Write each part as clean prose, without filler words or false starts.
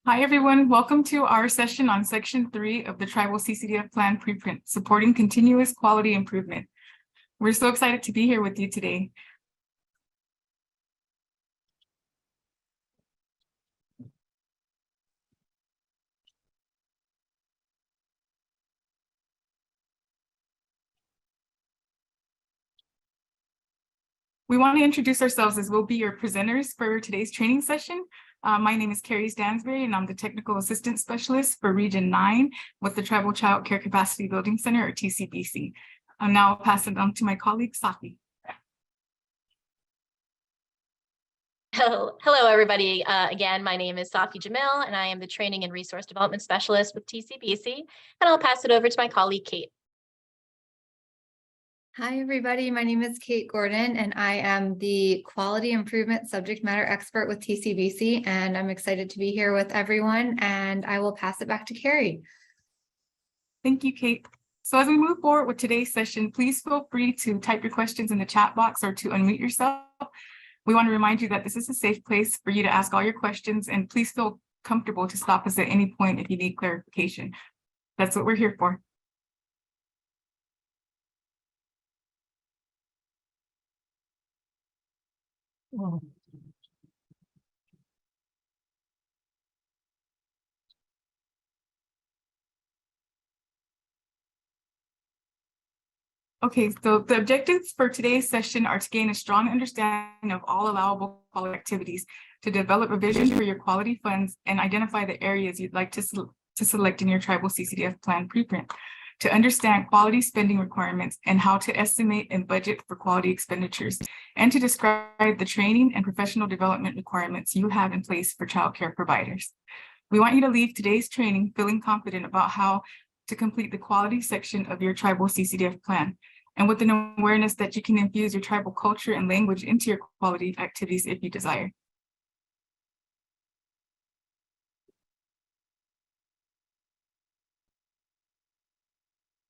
Hi, everyone. Welcome to our session on Section 3 of the Tribal CCDF Plan Preprint, Supporting Continuous Quality Improvement. We're so excited to be here with you today. We want to introduce ourselves as we'll be your presenters for today's training session. My name is Carrie Stansberry, and I'm the Technical Assistant Specialist for Region 9 with the Tribal Child Care Capacity Building Center, or TCBC. I'll now pass it on to my colleague, Safi. Hello, everybody. Again, my name is Safi Jamil, and I am the Training and Resource Development Specialist with TCBC, and I'll pass it over to my colleague, Kate. Hi, everybody. My name is Kate Gordon, and I am the Quality Improvement Subject Matter Expert with TCBC, and I'm excited to be here with everyone, and I will pass it back to Carrie. Thank you, Kate. So as we move forward with today's session, please feel free to type your questions in the chat box or to unmute yourself. We want to remind you that this is a safe place for you to ask all your questions, and please feel comfortable to stop us at any point if you need clarification. That's what we're here for. Okay, so the objectives for today's session are to gain a strong understanding of all allowable quality activities, to develop a vision for your quality funds, and identify the areas you'd like to select in your Tribal CCDF Plan Preprint, to understand quality spending requirements and how to estimate and budget for quality expenditures, and to describe the training and professional development requirements you have in place for childcare providers. We want you to leave today's training feeling confident about how to complete the quality section of your Tribal CCDF plan, and with an awareness that you can infuse your tribal culture and language into your quality activities if you desire.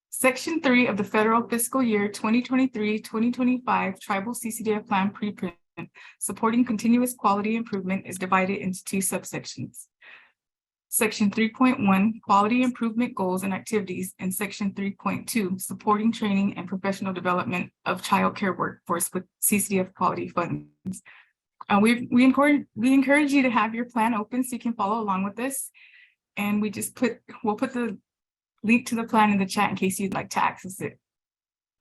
Section 3 of the Federal Fiscal Year 2023-2025 Tribal CCDF Plan Preprint, Supporting Continuous Quality Improvement, is divided into two subsections. Section 3.1, Quality Improvement Goals and Activities, and Section 3.2, Supporting Training and Professional Development of Child Care Workforce with CCDF Quality Funds. We encourage you to have your plan open so you can follow along with this. And we'll put the link to the plan in the chat in case you'd like to access it.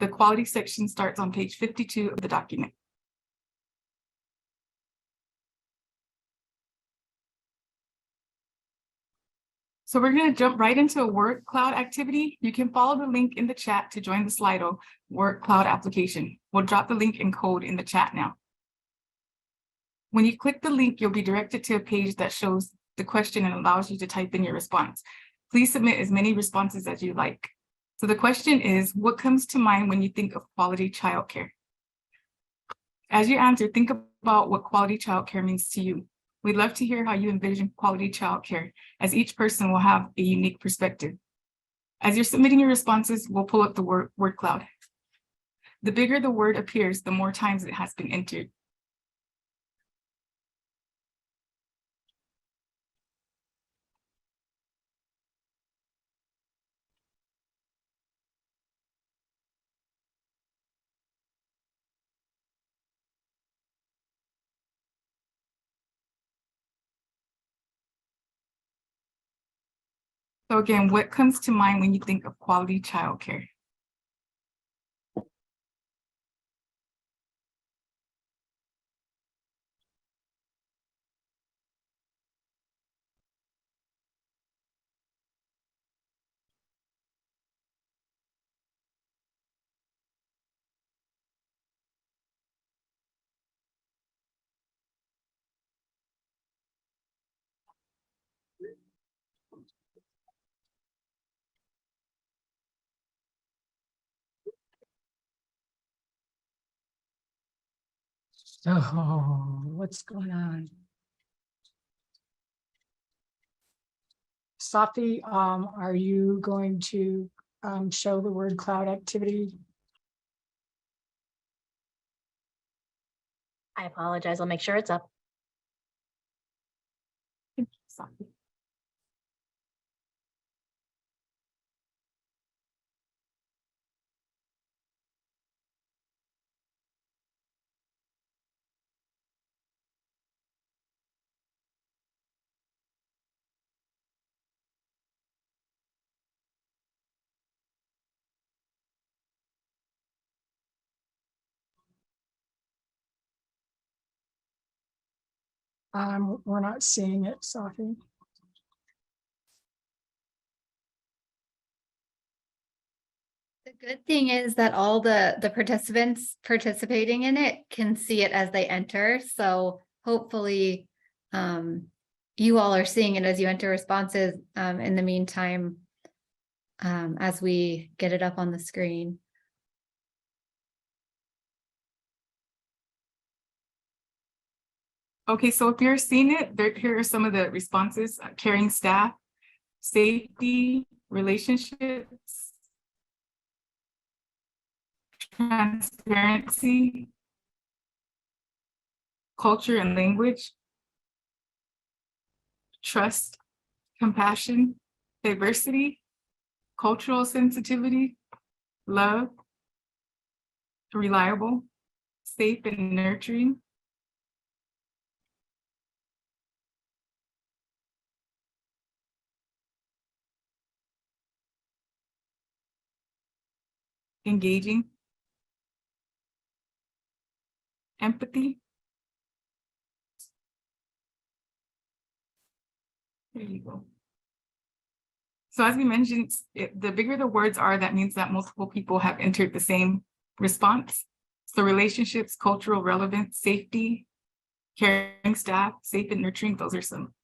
The quality section starts on page 52 of the document. So we're going to jump right into a word cloud activity. You can follow the link in the chat to join the Slido word cloud application. We'll drop the link and code in the chat now. When you click the link, you'll be directed to a page that shows the question and allows you to type in your response. Please submit as many responses as you like. So the question is, what comes to mind when you think of quality childcare? As you answer, think about what quality childcare means to you. We'd love to hear how you envision quality childcare, as each person will have a unique perspective. As you're submitting your responses, we'll pull up the word cloud. The bigger the word appears, the more times it has been entered. So again, what comes to mind when you think of quality childcare? Oh, what's going on? Safi, are you going to show the word cloud activity? I apologize. I'll make sure it's up. Thank you, Safi. We're not seeing it, Safi. The good thing is that all the participants participating in it can see it as they enter. So hopefully you all are seeing it as you enter responses in the meantime as we get it up on the screen. Okay, so if you're seeing it, here are some of the responses: caring staff, safety, relationships, transparency, culture and language, trust, compassion, diversity, cultural sensitivity, love, reliable, safe and nurturing, engaging, empathy. There you go. So as we mentioned, the bigger the words are, that means that multiple people have entered the same response. So relationships, cultural relevance, safety, caring staff, safe and nurturing, those are some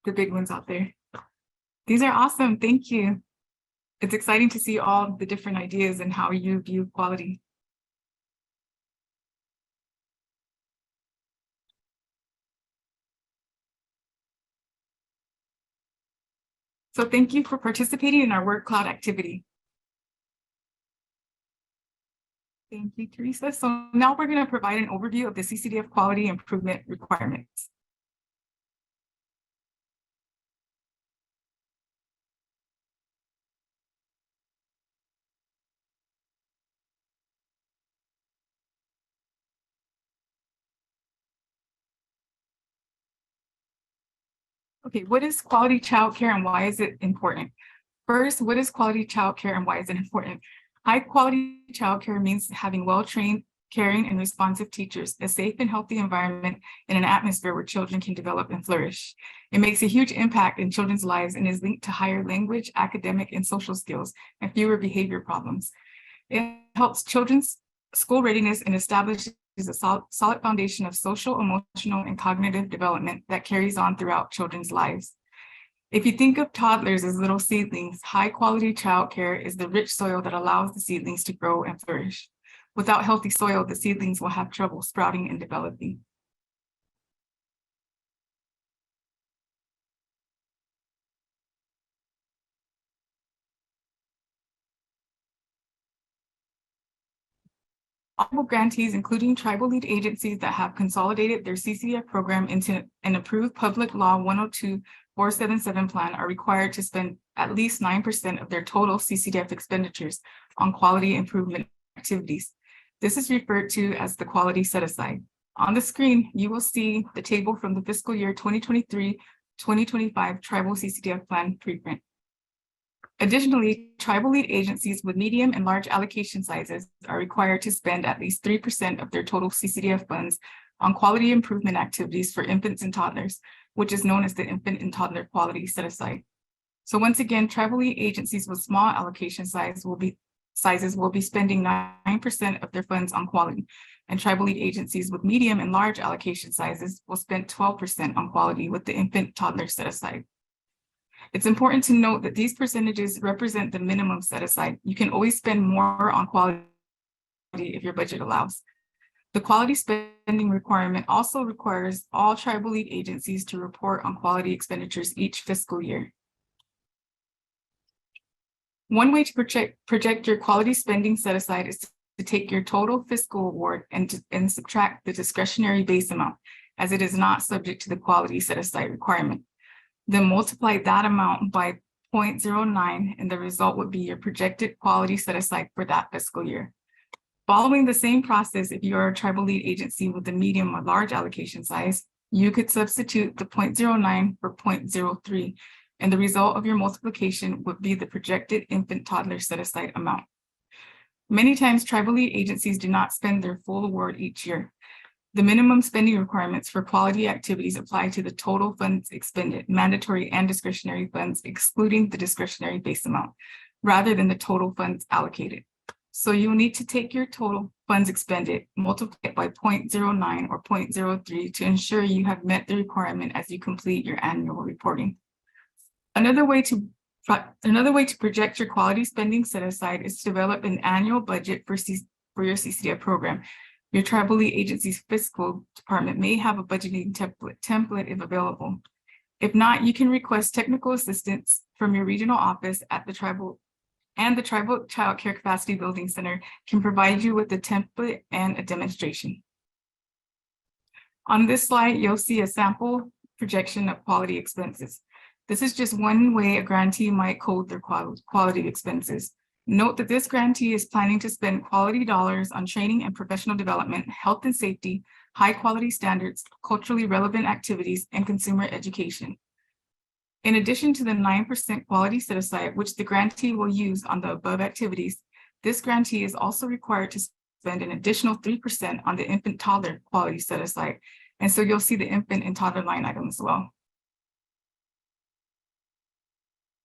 the big ones out there. These are awesome, thank you. It's exciting to see all the different ideas and how you view quality. So thank you for participating in our word cloud activity. Thank you, Teresa. So now we're going to provide an overview of the CCDF quality improvement requirements. Okay, what is quality childcare and why is it important? First, what is quality childcare and why is it important? High quality childcare means having well-trained, caring, and responsive teachers, a safe and healthy environment, and an atmosphere where children can develop and flourish. It makes a huge impact in children's lives and is linked to higher language, academic, and social skills, and fewer behavior problems. It helps children's school readiness and establishes a solid foundation of social, emotional, and cognitive development that carries on throughout children's lives. If you think of toddlers as little seedlings, high quality childcare is the rich soil that allows the seedlings to grow and flourish. Without healthy soil, the seedlings will have trouble sprouting and developing. All grantees, including tribal lead agencies that have consolidated their CCDF program into an approved Public Law 102-477 plan, are required to spend at least 9% of their total CCDF expenditures on quality improvement activities. This is referred to as the quality set aside. On the screen, you will see the table from the fiscal year 2023-2025 Tribal CCDF Plan Preprint. Additionally, tribal lead agencies with medium and large allocation sizes are required to spend at least 3% of their total CCDF funds on quality improvement activities for infants and toddlers, which is known as the Infant and Toddler Quality Set Aside. So once again, tribal lead agencies with small allocation sizes will be spending 9% of their funds on quality, and tribal lead agencies with medium and large allocation sizes will spend 12% on quality with the Infant Toddler Set Aside. It's important to note that these percentages represent the minimum set aside. You can always spend more on quality if your budget allows. The quality spending requirement also requires all tribal lead agencies to report on quality expenditures each fiscal year. One way to project your quality spending set aside is to take your total fiscal award and subtract the discretionary base amount, as it is not subject to the quality set aside requirement. Then multiply that amount by 0.09, and the result would be your projected quality set aside for that fiscal year. Following the same process, if you are a tribal lead agency with a medium or large allocation size, you could substitute the 0.09 for 0.03, and the result of your multiplication would be the projected infant toddler set aside amount. Many times, tribal lead agencies do not spend their full award each year. The minimum spending requirements for quality activities apply to the total funds expended, mandatory and discretionary funds, excluding the discretionary base amount, rather than the total funds allocated. So you'll need to take your total funds expended, multiply it by 0.09 or 0.03 to ensure you have met the requirement as you complete your annual reporting. Another way to project your quality spending set aside is to develop an annual budget for your CCDF program. Your tribal lead agency's fiscal department may have a budgeting template if available. If not, you can request technical assistance from your regional office at the tribal, and the Tribal Child Care Capacity Building Center can provide you with a template and a demonstration. On this slide, you'll see a sample projection of quality expenses. This is just one way a grantee might code their quality expenses. Note that this grantee is planning to spend quality dollars on training and professional development, health and safety, high quality standards, culturally relevant activities, and consumer education. In addition to the 9% quality set aside, which the grantee will use on the above activities, this grantee is also required to spend an additional 3% on the infant toddler quality set aside. And so you'll see the infant and toddler line item as well.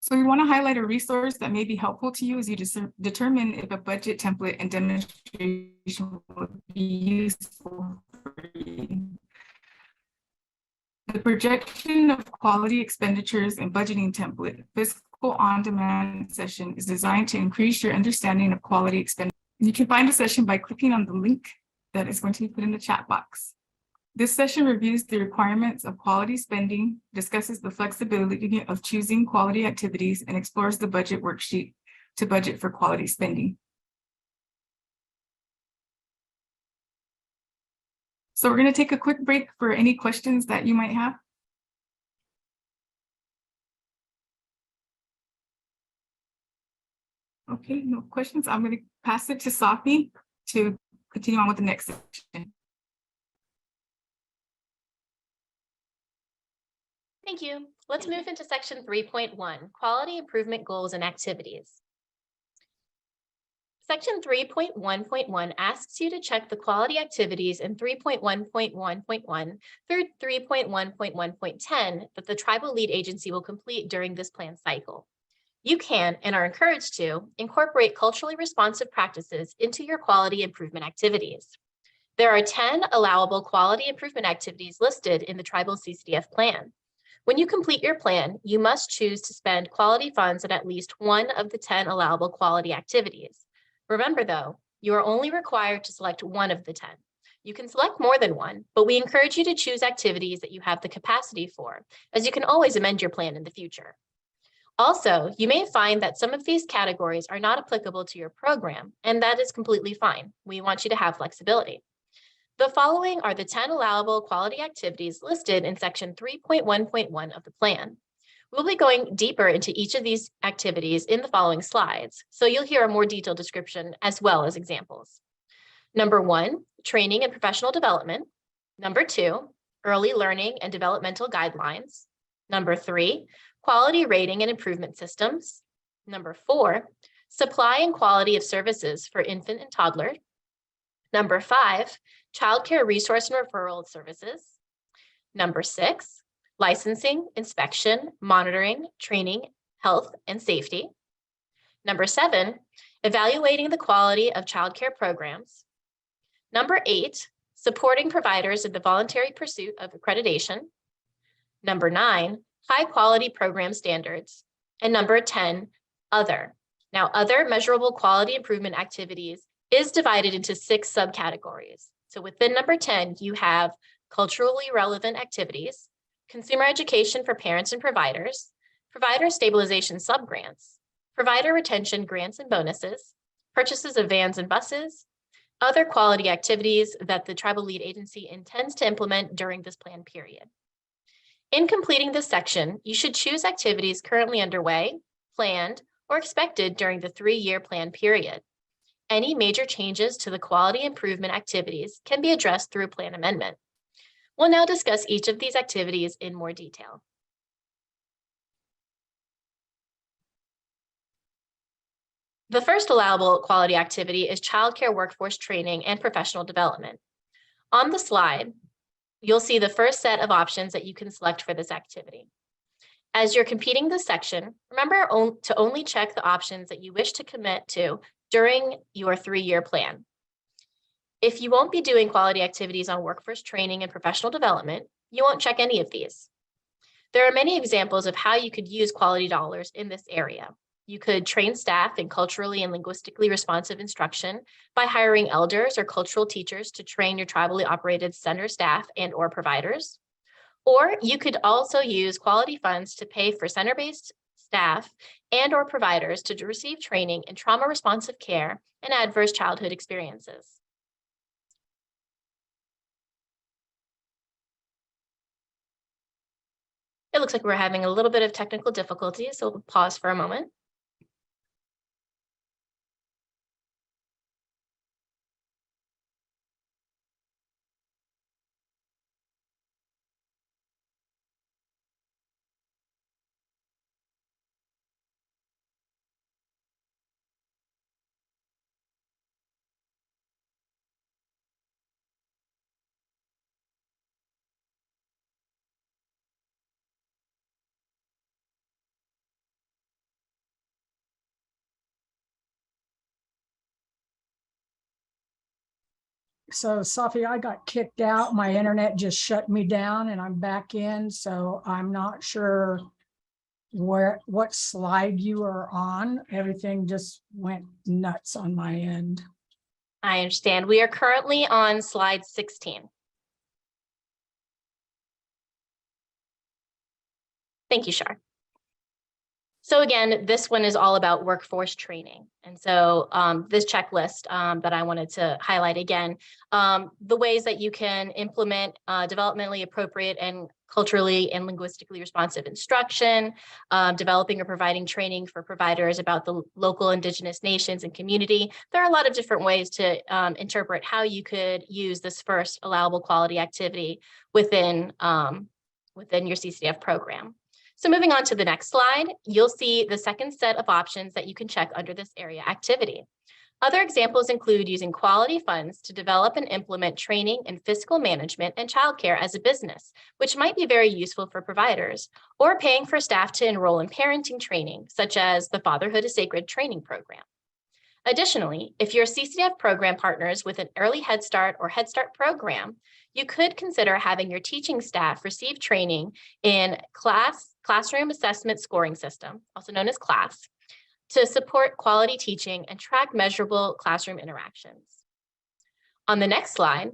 So we want to highlight a resource that may be helpful to you as you determine if a budget template and demonstration would be useful for you. The projection of quality expenditures and budgeting template fiscal on-demand session is designed to increase your understanding of quality expenditure. You can find the session by clicking on the link that is going to be put in the chat box. This session reviews the requirements of quality spending, discusses the flexibility of choosing quality activities, and explores the budget worksheet to budget for quality spending. So we're going to take a quick break for any questions that you might have. Okay, no questions. I'm going to pass it to Safi to continue on with the next section. Thank you. Let's move into section 3.1, quality improvement goals and activities. Section 3.1.1 asks you to check the quality activities in 3.1.1.1 through 3.1.1.10 that the tribal lead agency will complete during this plan cycle. You can, and are encouraged to, incorporate culturally responsive practices into your quality improvement activities. There are 10 allowable quality improvement activities listed in the Tribal CCDF plan. When you complete your plan, you must choose to spend quality funds on at least one of the 10 allowable quality activities. Remember though, you are only required to select one of the 10. You can select more than one, but we encourage you to choose activities that you have the capacity for, as you can always amend your plan in the future. Also, you may find that some of these categories are not applicable to your program, and that is completely fine. We want you to have flexibility. The following are the 10 allowable quality activities listed in section 3.1.1 of the plan. We'll be going deeper into each of these activities in the following slides, so you'll hear a more detailed description as well as examples. Number 1, training and professional development. Number 2, early learning and developmental guidelines. Number 3, quality rating and improvement systems. Number 4, supply and quality of services for infant and toddler. Number 5, childcare resource and referral services. Number 6, licensing, inspection, monitoring, training, health, and safety. Number 7, evaluating the quality of childcare programs. Number 8, supporting providers in the voluntary pursuit of accreditation. Number 9, high quality program standards. And number 10, other. Now, other measurable quality improvement activities is divided into 6 subcategories. So within number 10, you have culturally relevant activities, consumer education for parents and providers, provider stabilization subgrants, provider retention grants and bonuses, purchases of vans and buses, other quality activities that the tribal lead agency intends to implement during this plan period. In completing this section, you should choose activities currently underway, planned, or expected during the 3-year plan period. Any major changes to the quality improvement activities can be addressed through plan amendment. We'll now discuss each of these activities in more detail. The first allowable quality activity is childcare workforce training and professional development. On the slide, you'll see the first set of options that you can select for this activity. As you're completing this section, remember to only check the options that you wish to commit to during your 3-year plan. If you won't be doing quality activities on workforce training and professional development, you won't check any of these. There are many examples of how you could use quality dollars in this area. You could train staff in culturally and linguistically responsive instruction by hiring elders or cultural teachers to train your tribally operated center staff and or providers. Or you could also use quality funds to pay for center-based staff and or providers to receive training in trauma responsive care and adverse childhood experiences. It looks like we're having a little bit of technical difficulty, so we'll pause for a moment. So Safi, I got kicked out. My internet just shut me down and I'm back in. So I'm not sure what slide you are on. Everything just went nuts on my end. I understand. We are currently on slide 16. Thank you, Shar. So again, this one is all about workforce training. And so this checklist that I wanted to highlight again, the ways that you can implement developmentally appropriate and culturally and linguistically responsive instruction, developing or providing training for providers about the local indigenous nations and community. There are a lot of different ways to interpret how you could use this first allowable quality activity within your CCDF program. So moving on to the next slide, you'll see the second set of options that you can check under this area activity. Other examples include using quality funds to develop and implement training in fiscal management and childcare as a business, which might be very useful for providers, or paying for staff to enroll in parenting training, such as the Fatherhood is Sacred training program. Additionally, if your CCDF program partners with an early Head Start or Head Start program, you could consider having your teaching staff receive training in classroom assessment scoring system, also known as CLASS, to support quality teaching and track measurable classroom interactions. On the next slide,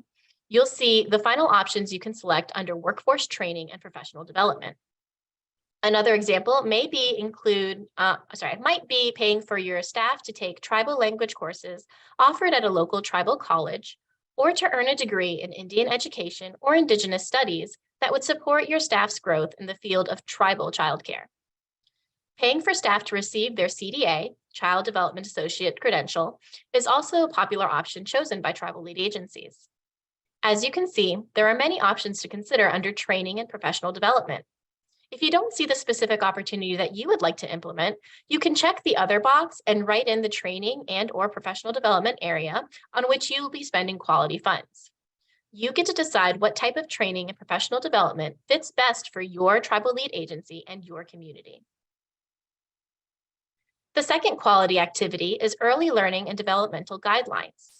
you'll see the final options you can select under workforce training and professional development. Another example might be paying for your staff to take tribal language courses offered at a local tribal college, or to earn a degree in Indian education or Indigenous studies that would support your staff's growth in the field of tribal childcare. Paying for staff to receive their CDA, Child Development Associate credential, is also a popular option chosen by tribal lead agencies. As you can see, there are many options to consider under training and professional development. If you don't see the specific opportunity that you would like to implement, you can check the other box and write in the training and or professional development area on which you will be spending quality funds. You get to decide what type of training and professional development fits best for your tribal lead agency and your community. The second quality activity is early learning and developmental guidelines.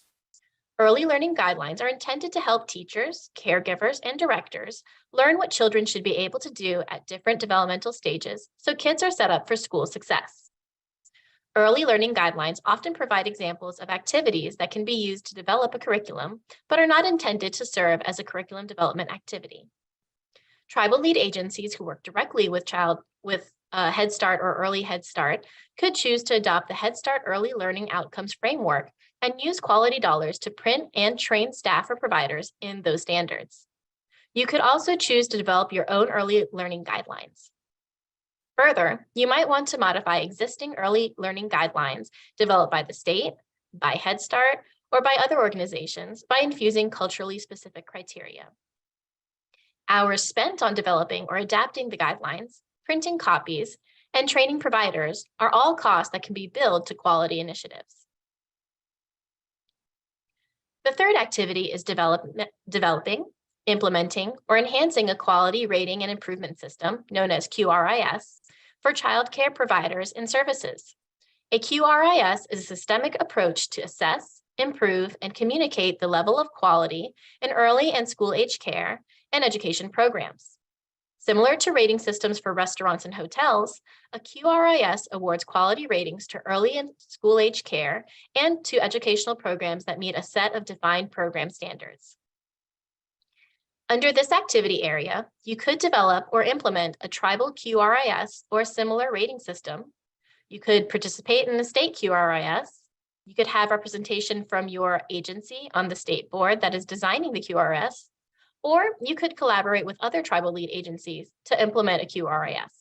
Early learning guidelines are intended to help teachers, caregivers, and directors learn what children should be able to do at different developmental stages so kids are set up for school success. Early learning guidelines often provide examples of activities that can be used to develop a curriculum, but are not intended to serve as a curriculum development activity. Tribal lead agencies who work directly with Head Start or Early Head Start could choose to adopt the Head Start Early Learning Outcomes Framework and use quality dollars to print and train staff or providers in those standards. You could also choose to develop your own early learning guidelines. Further, you might want to modify existing early learning guidelines developed by the state, by Head Start, or by other organizations by infusing culturally specific criteria. Hours spent on developing or adapting the guidelines, printing copies, and training providers are all costs that can be billed to quality initiatives. The third activity is developing, implementing, or enhancing a quality rating and improvement system known as QRIS for childcare providers and services. A QRIS is a systemic approach to assess, improve, and communicate the level of quality in early and school-age care and education programs. Similar to rating systems for restaurants and hotels, a QRIS awards quality ratings to early and school-age care and to educational programs that meet a set of defined program standards. Under this activity area, you could develop or implement a tribal QRIS or similar rating system. You could participate in the state QRIS. You could have representation from your agency on the state board that is designing the QRS, or you could collaborate with other tribal lead agencies to implement a QRIS.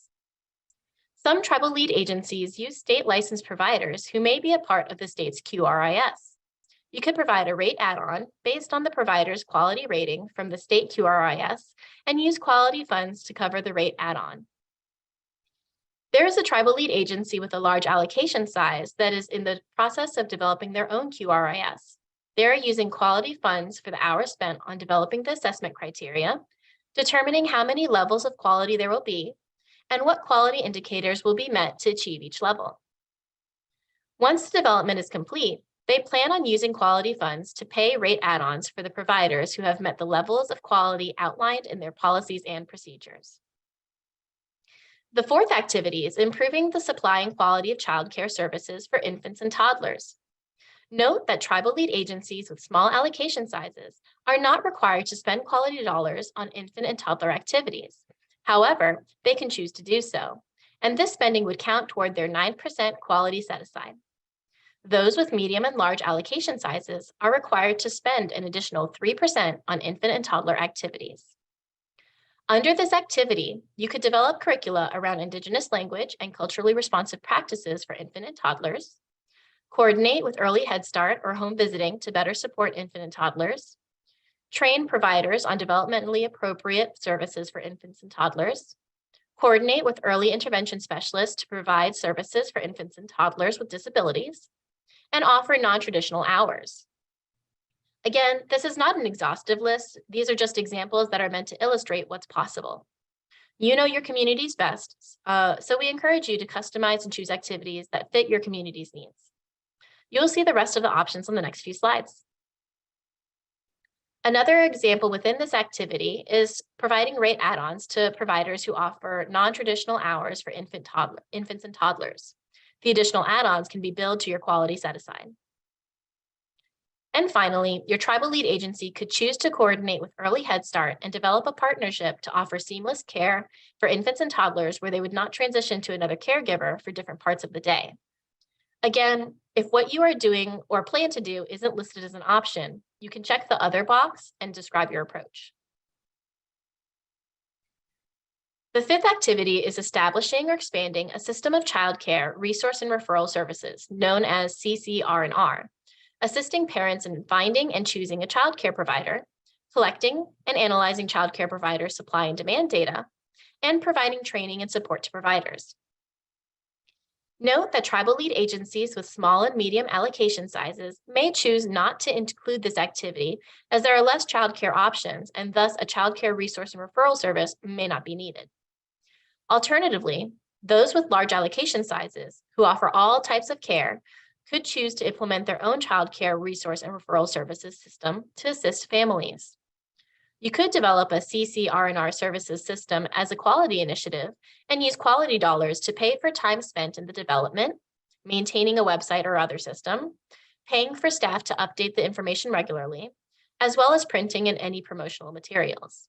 Some tribal lead agencies use state licensed providers who may be a part of the state's QRIS. You could provide a rate add-on based on the provider's quality rating from the state QRIS and use quality funds to cover the rate add-on. There is a tribal lead agency with a large allocation size that is in the process of developing their own QRIS. They are using quality funds for the hours spent on developing the assessment criteria, determining how many levels of quality there will be, and what quality indicators will be met to achieve each level. Once the development is complete, they plan on using quality funds to pay rate add-ons for the providers who have met the levels of quality outlined in their policies and procedures. The fourth activity is improving the supply and quality of childcare services for infants and toddlers. Note that tribal lead agencies with small allocation sizes are not required to spend quality dollars on infant and toddler activities. However, they can choose to do so, and this spending would count toward their 9% quality set aside. Those with medium and large allocation sizes are required to spend an additional 3% on infant and toddler activities. Under this activity, you could develop curricula around Indigenous language and culturally responsive practices for infant and toddlers, coordinate with early Head Start or home visiting to better support infant and toddlers, train providers on developmentally appropriate services for infants and toddlers, coordinate with early intervention specialists to provide services for infants and toddlers with disabilities, and offer non-traditional hours. Again, this is not an exhaustive list. These are just examples that are meant to illustrate what's possible. You know your community's best, so we encourage you to customize and choose activities that fit your community's needs. You'll see the rest of the options on the next few slides. Another example within this activity is providing rate add-ons to providers who offer non-traditional hours for infants and toddlers. The additional add-ons can be billed to your quality set aside. And finally, your tribal lead agency could choose to coordinate with Early Head Start and develop a partnership to offer seamless care for infants and toddlers where they would not transition to another caregiver for different parts of the day. Again, if what you are doing or plan to do isn't listed as an option, you can check the other box and describe your approach. The fifth activity is establishing or expanding a system of childcare resource and referral services known as CCR&R, assisting parents in finding and choosing a childcare provider, collecting and analyzing childcare provider supply and demand data, and providing training and support to providers. Note that tribal lead agencies with small and medium allocation sizes may choose not to include this activity as there are less childcare options and thus a childcare resource and referral service may not be needed. Alternatively, those with large allocation sizes who offer all types of care could choose to implement their own childcare resource and referral services system to assist families. You could develop a CCR&R services system as a quality initiative and use quality dollars to pay for time spent in the development, maintaining a website or other system, paying for staff to update the information regularly, as well as printing and any promotional materials.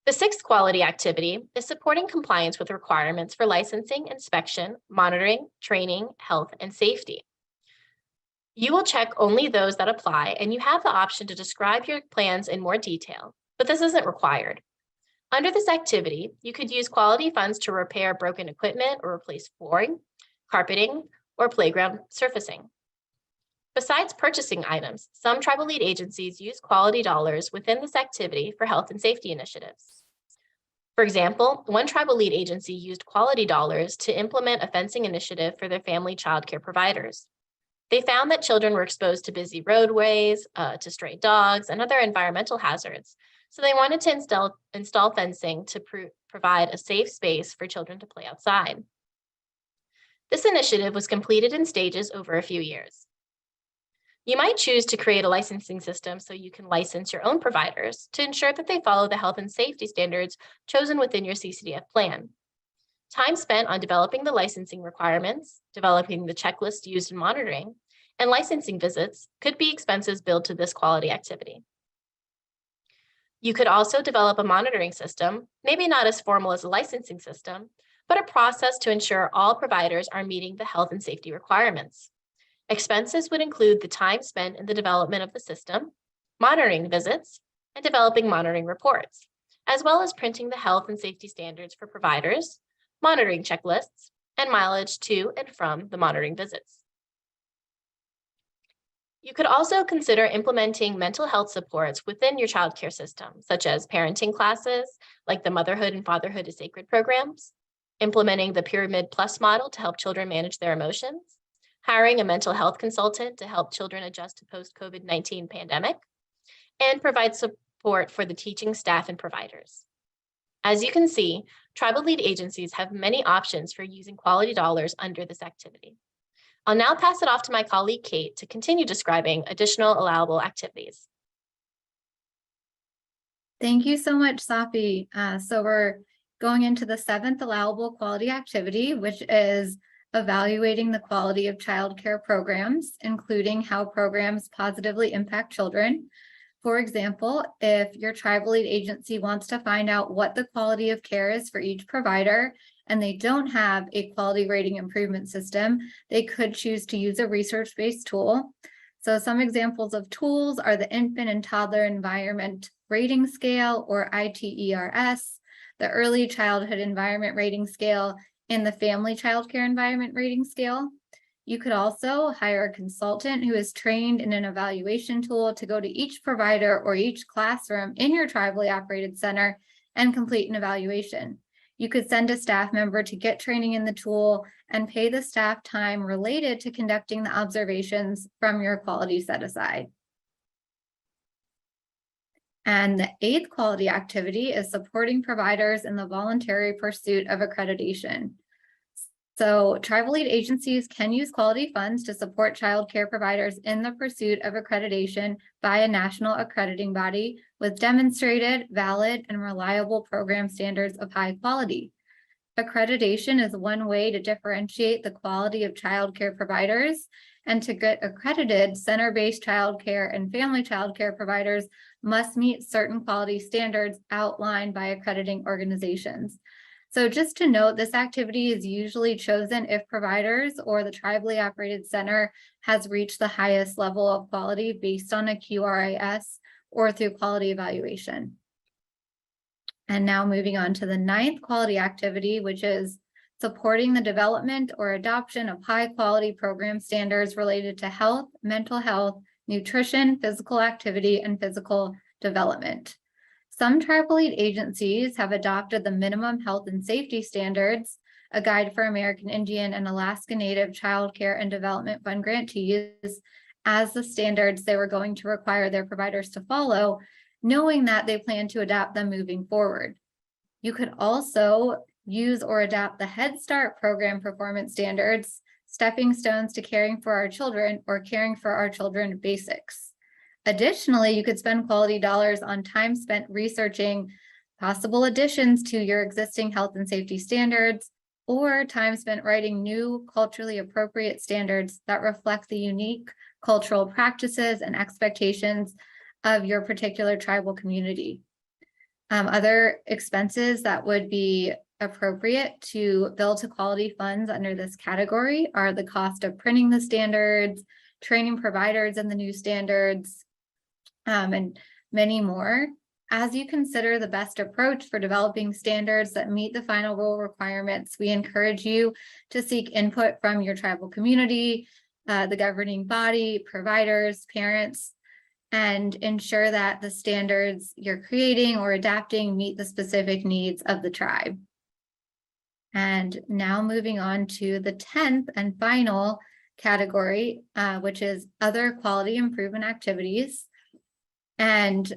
The sixth quality activity is supporting compliance with requirements for licensing, inspection, monitoring, training, health, and safety. You will check only those that apply, and you have the option to describe your plans in more detail, but this isn't required. Under this activity, you could use quality funds to repair broken equipment or replace flooring, carpeting, or playground surfacing. Besides purchasing items, some tribal lead agencies use quality dollars within this activity for health and safety initiatives. For example, one tribal lead agency used quality dollars to implement a fencing initiative for their family childcare providers. They found that children were exposed to busy roadways, to stray dogs, and other environmental hazards. So they wanted to install fencing to provide a safe space for children to play outside. This initiative was completed in stages over a few years. You might choose to create a licensing system so you can license your own providers to ensure that they follow the health and safety standards chosen within your CCDF plan. Time spent on developing the licensing requirements, developing the checklist used in monitoring, and licensing visits could be expenses billed to this quality activity. You could also develop a monitoring system, maybe not as formal as a licensing system, but a process to ensure all providers are meeting the health and safety requirements. Expenses would include the time spent in the development of the system, monitoring visits, and developing monitoring reports, as well as printing the health and safety standards for providers, monitoring checklists, and mileage to and from the monitoring visits. You could also consider implementing mental health supports within your childcare system, such as parenting classes, like the Motherhood and Fatherhood is Sacred programs, implementing the Pyramid Plus model to help children manage their emotions, hiring a mental health consultant to help children adjust to post-COVID-19 pandemic, and provide support for the teaching staff and providers. As you can see, tribal lead agencies have many options for using quality dollars under this activity. I'll now pass it off to my colleague, Kate, to continue describing additional allowable activities. Thank you so much, Safi. So we're going into the 7th allowable quality activity, which is evaluating the quality of childcare programs, including how programs positively impact children. For example, if your tribal lead agency wants to find out what the quality of care is for each provider, and they don't have a quality rating improvement system, they could choose to use a research-based tool. So some examples of tools are the Infant and Toddler Environment Rating Scale, or ITERS, the Early Childhood Environment Rating Scale, and the Family Childcare Environment Rating Scale. You could also hire a consultant who is trained in an evaluation tool to go to each provider or each classroom in your tribally operated center and complete an evaluation. You could send a staff member to get training in the tool and pay the staff time related to conducting the observations from your quality set aside. And the 8th quality activity is supporting providers in the voluntary pursuit of accreditation. So tribal lead agencies can use quality funds to support child care providers in the pursuit of accreditation by a national accrediting body with demonstrated, valid, and reliable program standards of high quality. Accreditation is one way to differentiate the quality of child care providers, and to get accredited, center-based child care and family child care providers must meet certain quality standards outlined by accrediting organizations. So just to note, this activity is usually chosen if providers or the tribally operated center has reached the highest level of quality based on a QRIS or through quality evaluation. And now moving on to the 9th quality activity, which is supporting the development or adoption of high quality program standards related to health, mental health, nutrition, physical activity, and physical development. Some tribal lead agencies have adopted the minimum health and safety standards, a guide for American Indian and Alaska Native Child Care and Development Fund grantees, as the standards they were going to require their providers to follow, knowing that they plan to adopt them moving forward. You could also use or adopt the Head Start program performance standards, stepping stones to caring for our children, or caring for our children basics. Additionally, you could spend quality dollars on time spent researching possible additions to your existing health and safety standards, or time spent writing new culturally appropriate standards that reflect the unique cultural practices and expectations of your particular tribal community. Other expenses that would be appropriate to bill to quality funds under this category are the cost of printing the standards, training providers in the new standards, and many more. As you consider the best approach for developing standards that meet the final rule requirements, we encourage you to seek input from your tribal community, the governing body, providers, parents, and ensure that the standards you're creating or adapting meet the specific needs of the tribe. And now moving on to the 10th and final category, which is other quality improvement activities. And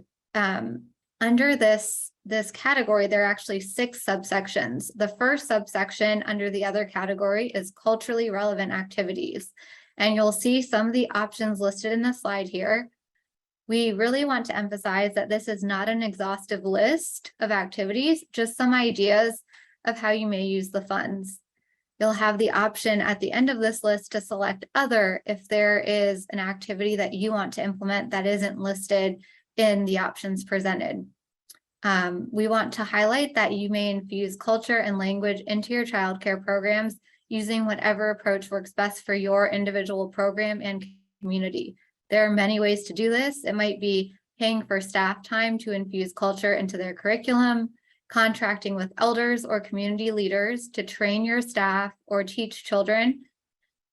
under this category, there are actually 6 subsections. The first subsection under the other category is culturally relevant activities. And you'll see some of the options listed in the slide here. We really want to emphasize that this is not an exhaustive list of activities, just some ideas of how you may use the funds. You'll have the option at the end of this list to select other if there is an activity that you want to implement that isn't listed in the options presented. We want to highlight that you may infuse culture and language into your childcare programs using whatever approach works best for your individual program and community. There are many ways to do this. It might be paying for staff time to infuse culture into their curriculum, contracting with elders or community leaders to train your staff or teach children.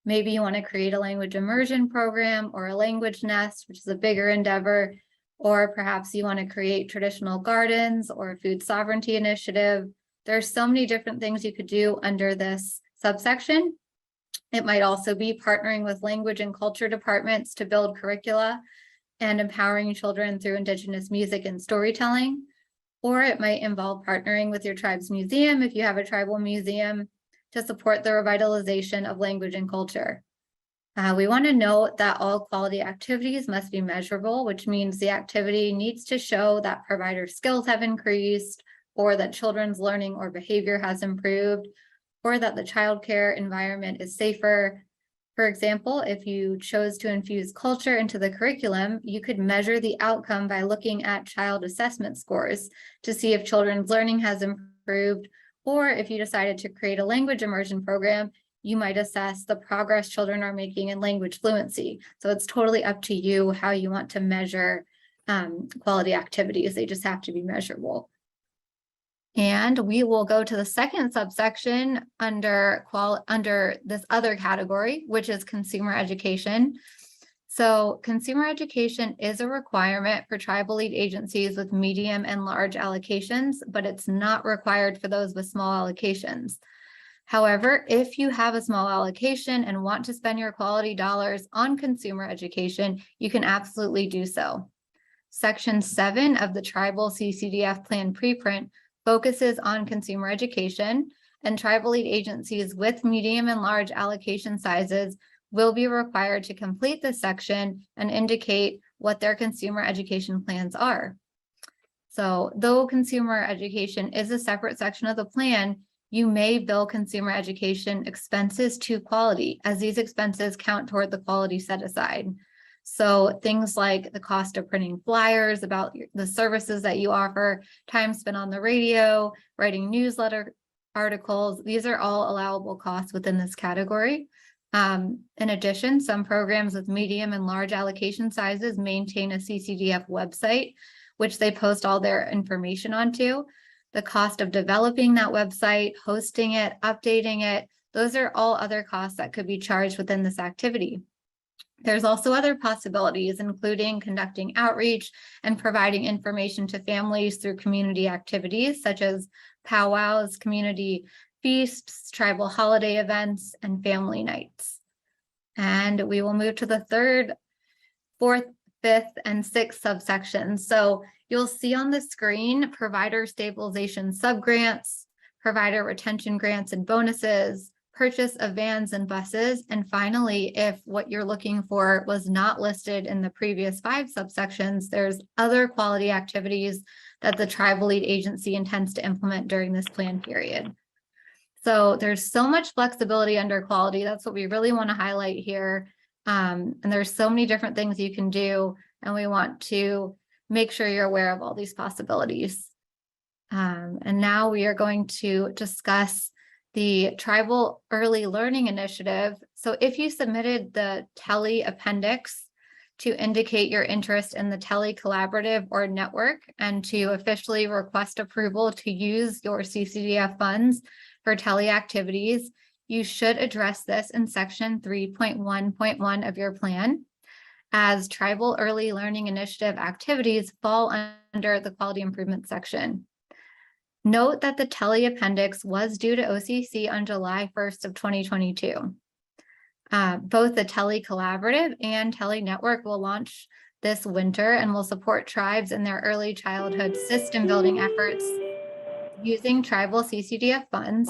Maybe you want to create a language immersion program or a language nest, which is a bigger endeavor, or perhaps you want to create traditional gardens or a food sovereignty initiative. There's so many different things you could do under this subsection. It might also be partnering with language and culture departments to build curricula and empowering children through Indigenous music and storytelling. Or it might involve partnering with your tribe's museum, if you have a tribal museum, to support the revitalization of language and culture. We want to note that all quality activities must be measurable, which means the activity needs to show that provider skills have increased, or that children's learning or behavior has improved, or that the childcare environment is safer. For example, if you chose to infuse culture into the curriculum, you could measure the outcome by looking at child assessment scores to see if children's learning has improved, or if you decided to create a language immersion program, you might assess the progress children are making in language fluency. So it's totally up to you how you want to measure quality activities. They just have to be measurable. And we will go to the second subsection under this other category, which is consumer education. So consumer education is a requirement for tribal lead agencies with medium and large allocations, but it's not required for those with small allocations. However, if you have a small allocation and want to spend your quality dollars on consumer education, you can absolutely do so. Section 7 of the Tribal CCDF Plan Preprint focuses on consumer education, and tribal lead agencies with medium and large allocation sizes will be required to complete this section and indicate what their consumer education plans are. So though consumer education is a separate section of the plan, you may bill consumer education expenses to quality, as these expenses count toward the quality set aside. So things like the cost of printing flyers about the services that you offer, time spent on the radio, writing newsletter articles, these are all allowable costs within this category. In addition, some programs with medium and large allocation sizes maintain a CCDF website, which they post all their information onto. The cost of developing that website, hosting it, updating it, those are all other costs that could be charged within this activity. There's also other possibilities, including conducting outreach and providing information to families through community activities such as powwows, community feasts, tribal holiday events, and family nights. And we will move to the third, fourth, fifth, and sixth subsections. So you'll see on the screen provider stabilization subgrants, provider retention grants and bonuses, purchase of vans and buses, and finally, if what you're looking for was not listed in the previous 5 subsections, there's other quality activities that the tribal lead agency intends to implement during this plan period. So there's so much flexibility under quality. That's what we really want to highlight here. And there's so many different things you can do, and we want to make sure you're aware of all these possibilities. And now we are going to discuss the Tribal Early Learning Initiative. So if you submitted the TELE appendix to indicate your interest in the TELE collaborative or network and to officially request approval to use your CCDF funds for TELE activities, you should address this in section 3.1.1 of your plan, as Tribal Early Learning Initiative activities fall under the quality improvement section. Note that the TELE appendix was due to OCC on July 1st of 2022. Both the Tele Collaborative and Tele Network will launch this winter and will support tribes in their early childhood system building efforts using tribal CCDF funds.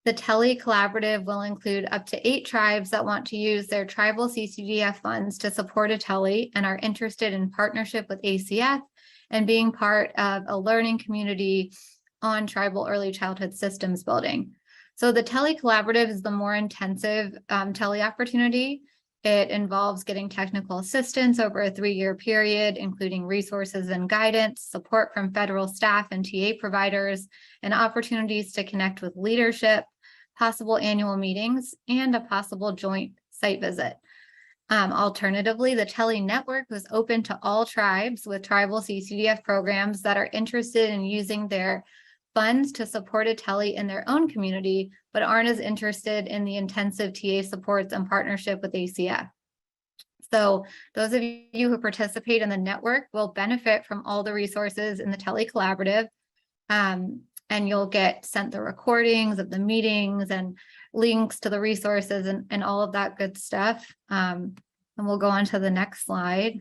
The Tele Collaborative will include up to 8 tribes that want to use their tribal CCDF funds to support a Tele and are interested in partnership with ACF and being part of a learning community on tribal early childhood systems building. So the Tele Collaborative is the more intensive Tele opportunity. It involves getting technical assistance over a 3-year period, including resources and guidance, support from federal staff and TA providers, and opportunities to connect with leadership, possible annual meetings, and a possible joint site visit. Alternatively, the Tele Network was open to all tribes with tribal CCDF programs that are interested in using their funds to support a Tele in their own community, but aren't as interested in the intensive TA supports and partnership with ACF. So those of you who participate in the network will benefit from all the resources in the Tele Collaborative, and you'll get sent the recordings of the meetings and links to the resources and all of that good stuff. And we'll go on to the next slide.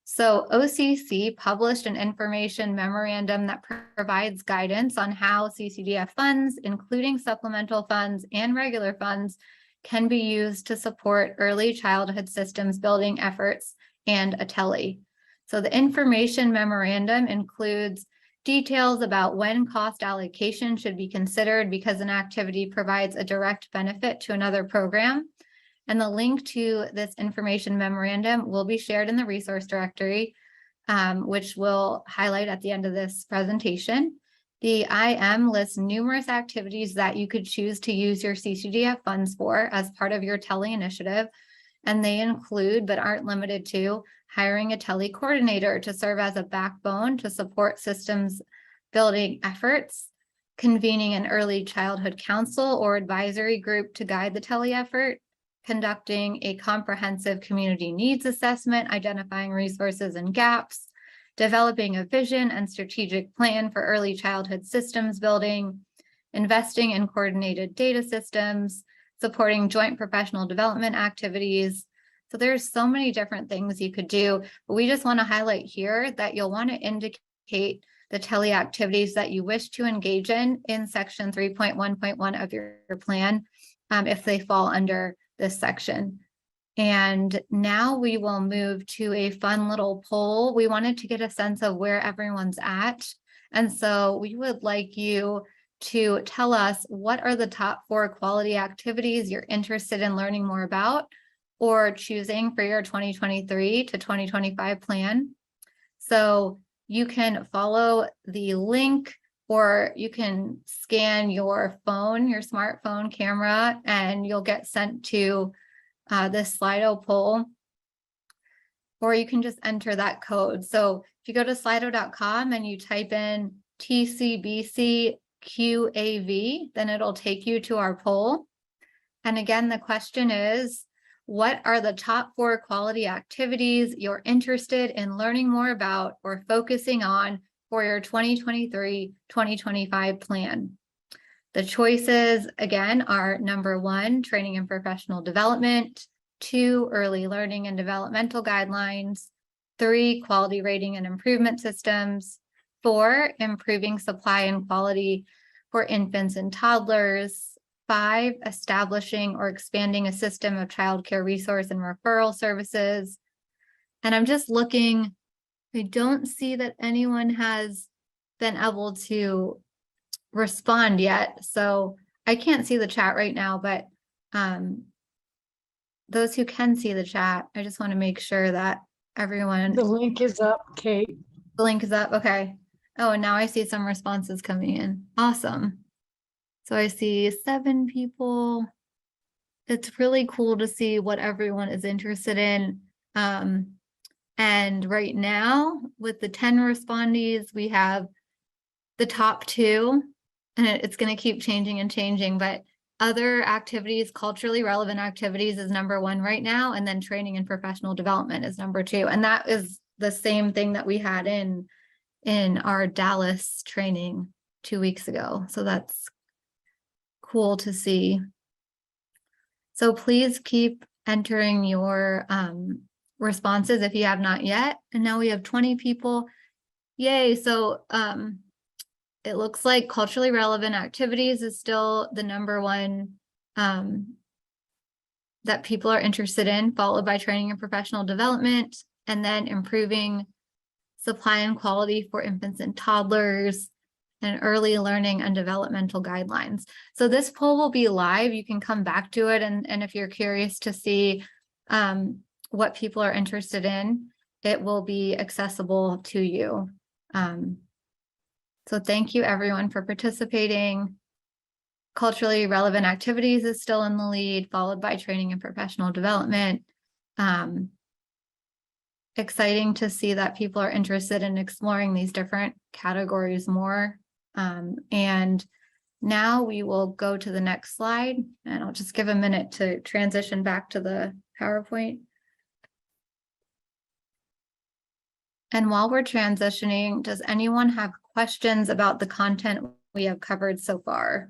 So OCC published an information memorandum that provides guidance on how CCDF funds, including supplemental funds and regular funds, can be used to support early childhood systems building efforts and a Tele. So the information memorandum includes details about when cost allocation should be considered because an activity provides a direct benefit to another program. And the link to this information memorandum will be shared in the resource directory, which we'll highlight at the end of this presentation. The IM lists numerous activities that you could choose to use your CCDF funds for as part of your Tele initiative. And they include, but aren't limited to, hiring a Tele coordinator to serve as a backbone to support systems building efforts, convening an early childhood council or advisory group to guide the Tele effort, conducting a comprehensive community needs assessment, identifying resources and gaps, developing a vision and strategic plan for early childhood systems building, investing in coordinated data systems, supporting joint professional development activities. So there's so many different things you could do, but we just want to highlight here that you'll want to indicate the Tele activities that you wish to engage in section 3.1.1 of your plan, if they fall under this section. And now we will move to a fun little poll. We wanted to get a sense of where everyone's at. And so we would like you to tell us what are the top 4 quality activities you're interested in learning more about or choosing for your 2023 to 2025 plan. So you can follow the link, or you can scan your phone, your smartphone camera, and you'll get sent to this Slido poll, or you can just enter that code. So if you go to slido.com and you type in TCBC QAV, then it'll take you to our poll. And again, the question is, what are the top 4 quality activities you're interested in learning more about or focusing on for your 2023-2025 plan? The choices, again, are number 1, training and professional development, 2, early learning and developmental guidelines, 3, quality rating and improvement systems, 4, improving supply and quality for infants and toddlers, 5, establishing or expanding a system of childcare resource and referral services. And I'm just looking, I don't see that anyone has been able to respond yet. So I can't see the chat right now, but those who can see the chat, I just want to make sure that everyone. The link is up, Kate. The link is up. Okay. Oh, and now I see some responses coming in. Awesome. So I see 7 people. It's really cool to see what everyone is interested in. And right now, with the 10 respondees, we have the top 2, and it's going to keep changing and changing, but other activities, culturally relevant activities is number 1 right now, and then training and professional development is number 2. And that is the same thing that we had in our Dallas training 2 weeks ago. So that's cool to see. So please keep entering your responses if you have not yet. And now we have 20 people. Yay. So it looks like culturally relevant activities is still the number one that people are interested in, followed by training and professional development, and then improving supply and quality for infants and toddlers, and early learning and developmental guidelines. So this poll will be live. You can come back to it. And if you're curious to see what people are interested in, it will be accessible to you. So thank you everyone for participating. Culturally relevant activities is still in the lead, followed by training and professional development. Exciting to see that people are interested in exploring these different categories more. And now we will go to the next slide, and I'll just give a minute to transition back to the PowerPoint. And while we're transitioning, does anyone have questions about the content we have covered so far?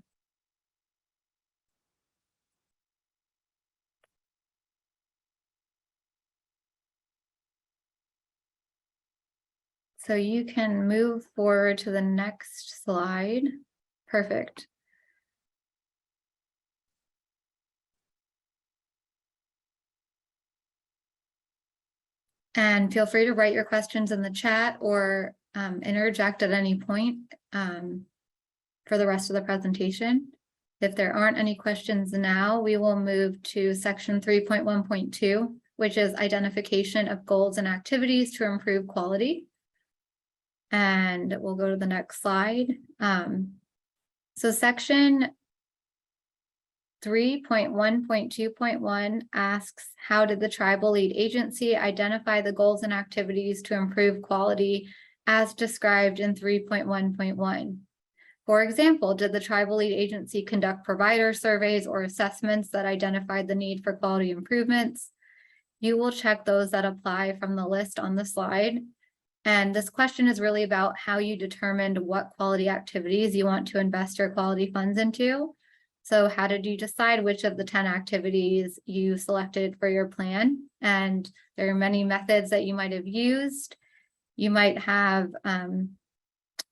So you can move forward to the next slide. Perfect. And feel free to write your questions in the chat or interject at any point for the rest of the presentation. If there aren't any questions now, we will move to section 3.1.2, which is identification of goals and activities to improve quality. And we'll go to the next slide. So section 3.1.2.1 asks, how did the tribal lead agency identify the goals and activities to improve quality as described in 3.1.1? For example, did the tribal lead agency conduct provider surveys or assessments that identified the need for quality improvements? You will check those that apply from the list on the slide. And this question is really about how you determined what quality activities you want to invest your quality funds into. So how did you decide which of the 10 activities you selected for your plan? And there are many methods that you might have used. You might have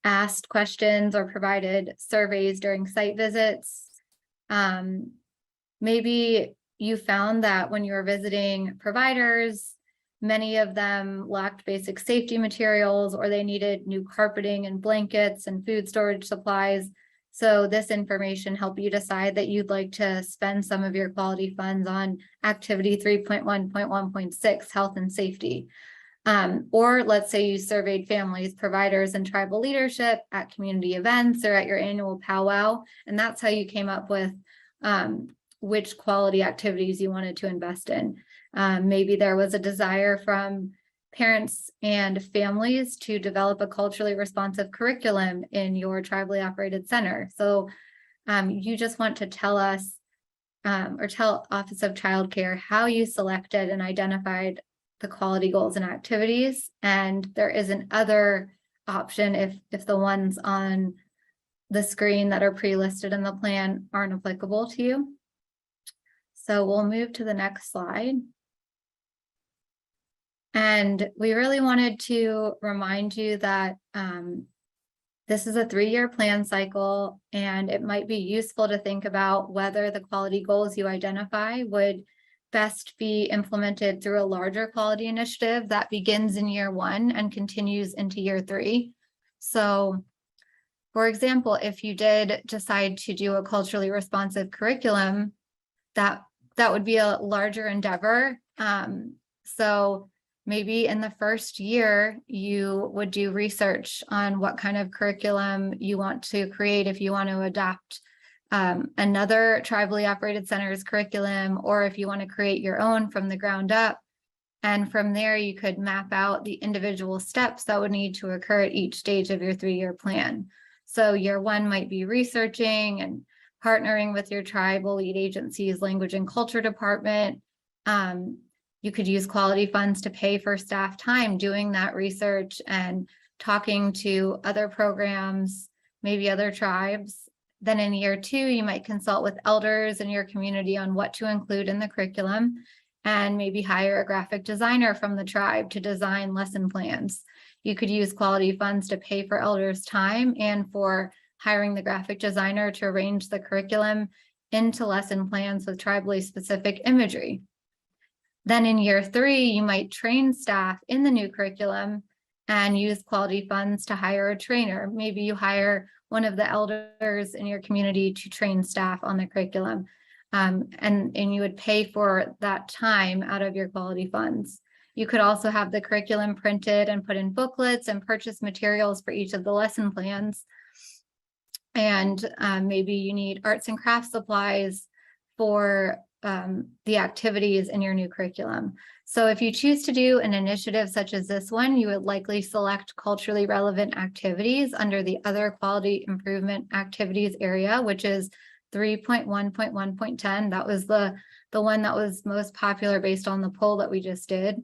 asked questions or provided surveys during site visits. Maybe you found that when you were visiting providers, many of them lacked basic safety materials, or they needed new carpeting and blankets and food storage supplies. So this information helped you decide that you'd like to spend some of your quality funds on activity 3.1.1.6, health and safety. Or let's say you surveyed families, providers, and tribal leadership at community events or at your annual powwow, and that's how you came up with which quality activities you wanted to invest in. Maybe there was a desire from parents and families to develop a culturally responsive curriculum in your tribally operated center. So you just want to tell us or tell Office of Child Care how you selected and identified the quality goals and activities. And there is an other option if the ones on the screen that are pre-listed in the plan aren't applicable to you. So we'll move to the next slide. And we really wanted to remind you that this is a 3-year plan cycle, and it might be useful to think about whether the quality goals you identify would best be implemented through a larger quality initiative that begins in year 1 and continues into year 3. So, for example, if you did decide to do a culturally responsive curriculum, that would be a larger endeavor. So maybe in the first year, you would do research on what kind of curriculum you want to create if you want to adopt another tribally operated center's curriculum, or if you want to create your own from the ground up. And from there, you could map out the individual steps that would need to occur at each stage of your 3-year plan. So year 1 might be researching and partnering with your tribal lead agency's language and culture department. You could use quality funds to pay for staff time doing that research and talking to other programs, maybe other tribes, Then in year 2, you might consult with elders in your community on what to include in the curriculum, and maybe hire a graphic designer from the tribe to design lesson plans. You could use quality funds to pay for elders' time and for hiring the graphic designer to arrange the curriculum into lesson plans with tribally specific imagery. Then in year 3, you might train staff in the new curriculum and use quality funds to hire a trainer. Maybe you hire one of the elders in your community to train staff on the curriculum. And you would pay for that time out of your quality funds. You could also have the curriculum printed and put in booklets and purchase materials for each of the lesson plans. And maybe you need arts and crafts supplies for the activities in your new curriculum. So if you choose to do an initiative such as this one, you would likely select culturally relevant activities under the other quality improvement activities area, which is 3.1.1.10. That was the one that was most popular based on the poll that we just did.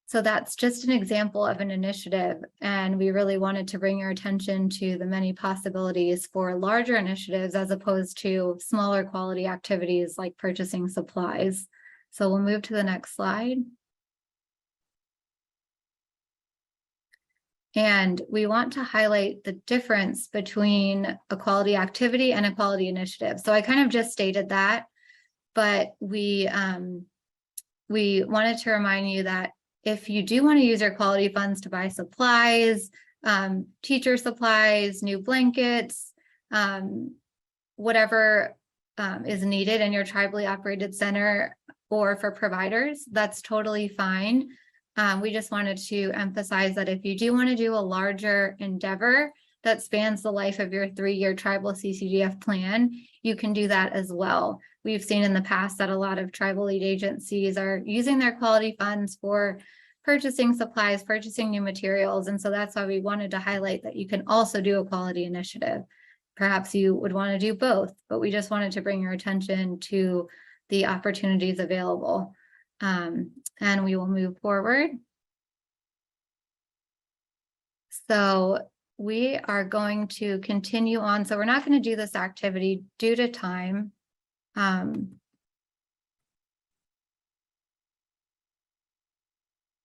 So that's just an example of an initiative, and we really wanted to bring your attention to the many possibilities for larger initiatives as opposed to smaller quality activities like purchasing supplies. So we'll move to the next slide. And we want to highlight the difference between a quality activity and a quality initiative. So I kind of just stated that, but we wanted to remind you that if you do want to use your quality funds to buy supplies, teacher supplies, new blankets, whatever is needed in your tribally operated center or for providers, that's totally fine. We just wanted to emphasize that if you do want to do a larger endeavor that spans the life of your 3-year tribal CCDF plan, you can do that as well. We've seen in the past that a lot of tribal lead agencies are using their quality funds for purchasing supplies, purchasing new materials. And so that's why we wanted to highlight that you can also do a quality initiative. Perhaps you would want to do both, but we just wanted to bring your attention to the opportunities available. And we will move forward. So we are going to continue on. So we're not going to do this activity due to time.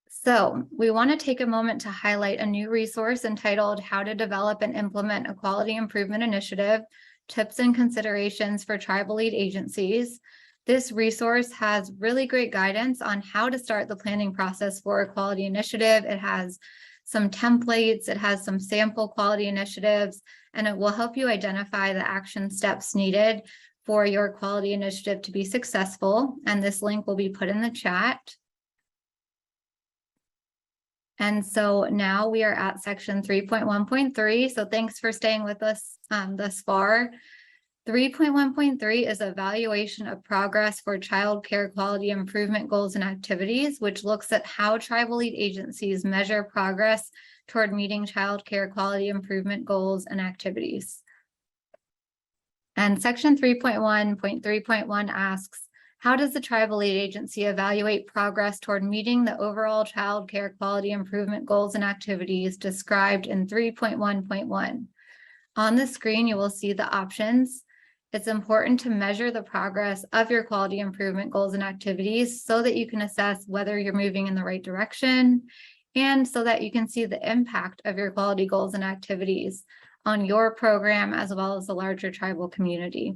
So we want to take a moment to highlight a new resource entitled How to Develop and Implement a Quality Improvement Initiative, Tips and Considerations for Tribal Lead Agencies. This resource has really great guidance on how to start the planning process for a quality initiative. It has some templates, it has some sample quality initiatives, and it will help you identify the action steps needed for your quality initiative to be successful. And this link will be put in the chat. And so now we are at section 3.1.3. So thanks for staying with us thus far. 3.1.3 is evaluation of progress for child care quality improvement goals and activities, which looks at how tribal lead agencies measure progress toward meeting child care quality improvement goals and activities. And section 3.1.3.1 asks, how does the tribal lead agency evaluate progress toward meeting the overall child care quality improvement goals and activities described in 3.1.1? On the screen, you will see the options. It's important to measure the progress of your quality improvement goals and activities so that you can assess whether you're moving in the right direction and so that you can see the impact of your quality goals and activities on your program as well as the larger tribal community.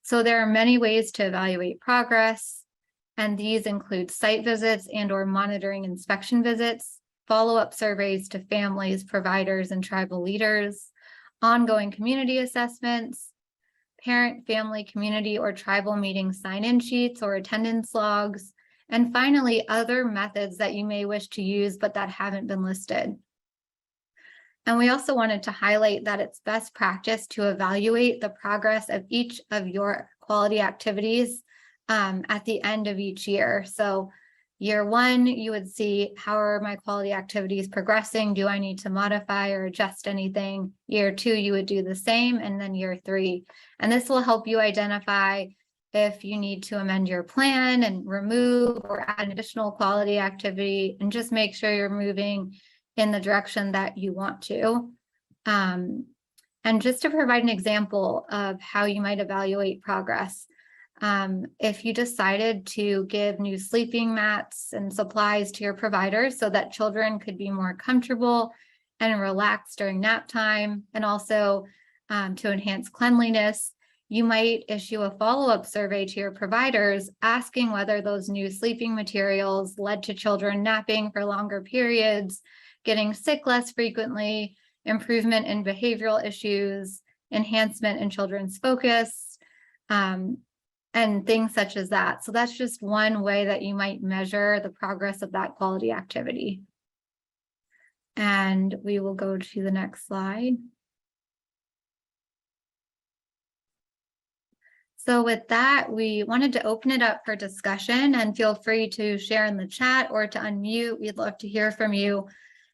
So there are many ways to evaluate progress, and these include site visits and/or monitoring inspection visits, follow-up surveys to families, providers, and tribal leaders, ongoing community assessments, parent, family, community, or tribal meeting sign-in sheets or attendance logs, and finally, other methods that you may wish to use but that haven't been listed. And we also wanted to highlight that it's best practice to evaluate the progress of each of your quality activities at the end of each year. So year 1, you would see, how are my quality activities progressing? Do I need to modify or adjust anything? Year 2, you would do the same, and then year 3. And this will help you identify if you need to amend your plan and remove or add an additional quality activity, and just make sure you're moving in the direction that you want to. And And just to provide an example of how you might evaluate progress, if you decided to give new sleeping mats and supplies to your providers so that children could be more comfortable and relaxed during nap time, and also to enhance cleanliness, you might issue a follow-up survey to your providers asking whether those new sleeping materials led to children napping for longer periods, getting sick less frequently, improvement in behavioral issues, enhancement in children's focus, and things such as that. So that's just one way that you might measure the progress of that quality activity. And we will go to the next slide. So with that, we wanted to open it up for discussion, and feel free to share in the chat or to unmute. We'd love to hear from you.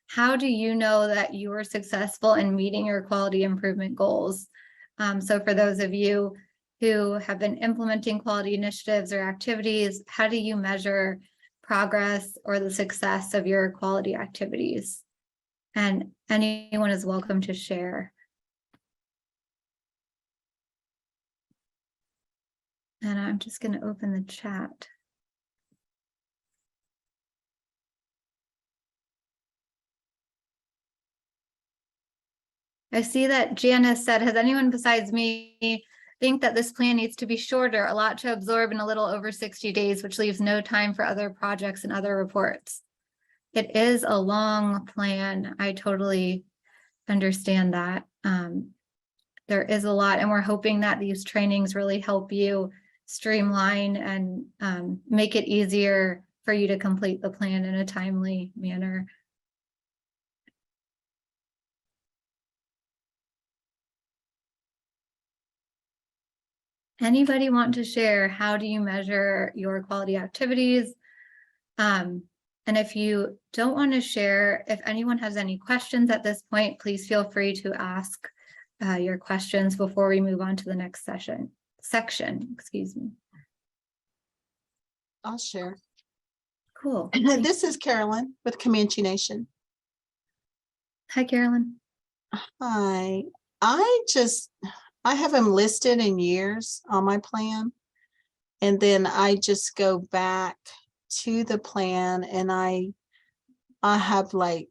How do you know that you were successful in meeting your quality improvement goals? So for those of you who have been implementing quality initiatives or activities, how do you measure progress or the success of your quality activities? And anyone is welcome to share. And I'm just going to open the chat. I see that Janice said, has anyone besides me think that this plan needs to be shorter, a lot to absorb in a little over 60 days, which leaves no time for other projects and other reports? It is a long plan. I totally understand that. There is a lot, and we're hoping that these trainings really help you streamline and make it easier for you to complete the plan in a timely manner. Anybody want to share, how do you measure your quality activities? And if you don't want to share, if anyone has any questions at this point, please feel free to ask your questions before we move on to the next section, excuse me. I'll share. Cool. This is Carolyn with Comanche Nation. Hi, Carolyn. Hi. I have them listed in years on my plan. And then I just go back to the plan, and I have like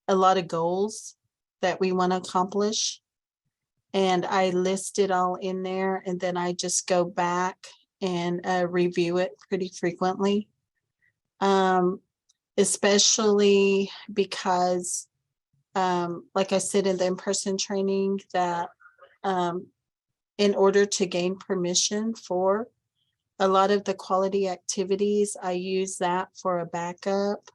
a lot of goals that we want to accomplish. And I list it all in there, and then I just go back and review it pretty frequently. Especially because, like I said in the in-person training, that in order to gain permission for a lot of the quality activities, I use that for a backup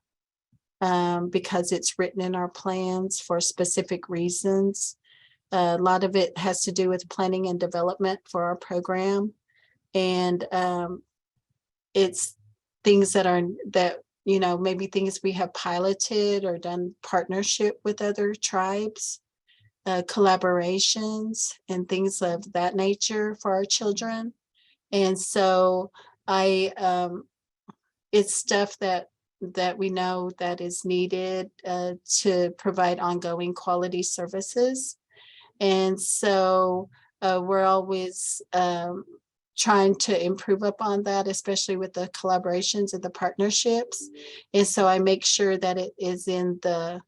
because it's written in our plans for specific reasons. A lot of it has to do with planning and development for our program. And it's things that maybe things we have piloted or done partnership with other tribes, collaborations and things of that nature for our children. And so it's stuff that we know that is needed to provide ongoing quality services. And so we're always trying to improve upon that, especially with the collaborations and the partnerships. And so I make sure that it is in the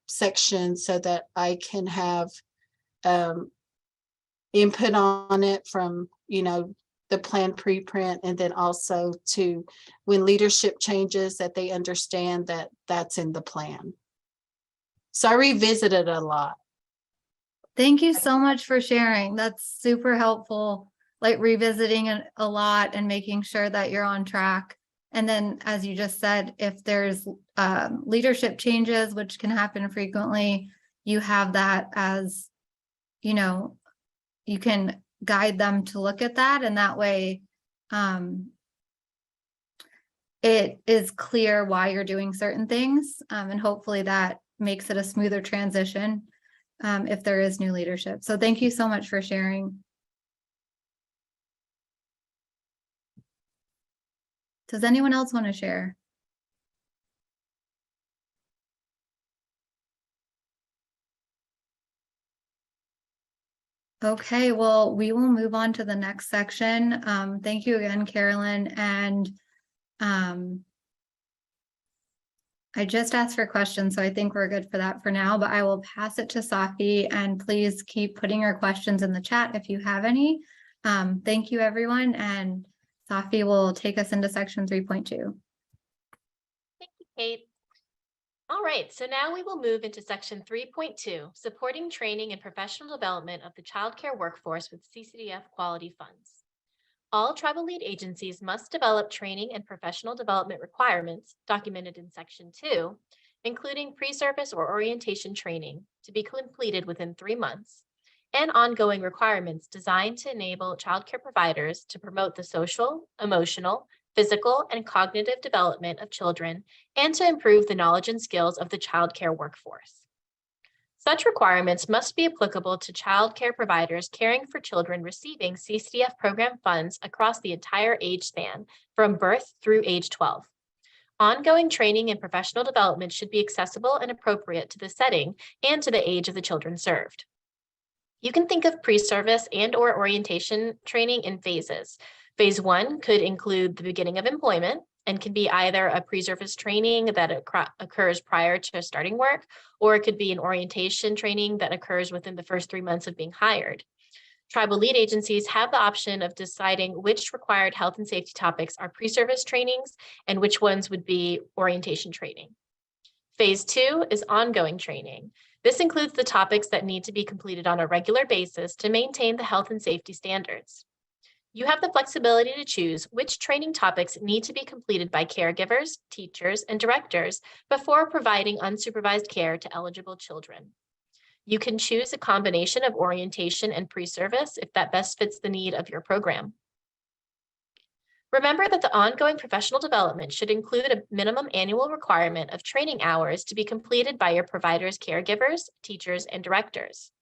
section so that I can have input on it from, the plan preprint, and then also to when leadership changes, that they understand that that's in the plan. So I revisit it a lot. Thank you so much for sharing. That's super helpful, like revisiting it a lot and making sure that you're on track. And then, as you just said, if there's leadership changes, which can happen frequently, you have that as, you can guide them to look at that. And that way, it is clear why you're doing certain things. And hopefully that makes it a smoother transition if there is new leadership. So thank you so much for sharing. Does anyone else want to share? Okay, well, we will move on to the next section. Thank you again, Carolyn, and I just asked for questions, so I think we're good for that for now, but I will pass it to Safi, and please keep putting your questions in the chat if you have any. Thank you, everyone, and Safi will take us into section 3.2. Thank you, Kate. All right, so now we will move into section 3.2, supporting training and professional development of the childcare workforce with CCDF Quality Funds. All tribal lead agencies must develop training and professional development requirements documented in section 2, including pre-service or orientation training to be completed within 3 months, and ongoing requirements designed to enable childcare providers to promote the social, emotional, physical, and cognitive development of children, and to improve the knowledge and skills of the childcare workforce. Such requirements must be applicable to childcare providers caring for children receiving CCDF program funds across the entire age span from birth through age 12. Ongoing training and professional development should be accessible and appropriate to the setting and to the age of the children served. You can think of pre-service and/or orientation training in phases. Phase 1 could include the beginning of employment and can be either a pre-service training that occurs prior to starting work, or it could be an orientation training that occurs within the first 3 months of being hired. Tribal lead agencies have the option of deciding which required health and safety topics are pre-service trainings and which ones would be orientation training. Phase 2 is ongoing training. This includes the topics that need to be completed on a regular basis to maintain the health and safety standards. You have the flexibility to choose which training topics need to be completed by caregivers, teachers, and directors before providing unsupervised care to eligible children. You can choose a combination of orientation and pre-service if that best fits the need of your program. Remember that the ongoing professional development should include a minimum annual requirement of training hours to be completed by your provider's caregivers, teachers, and directors.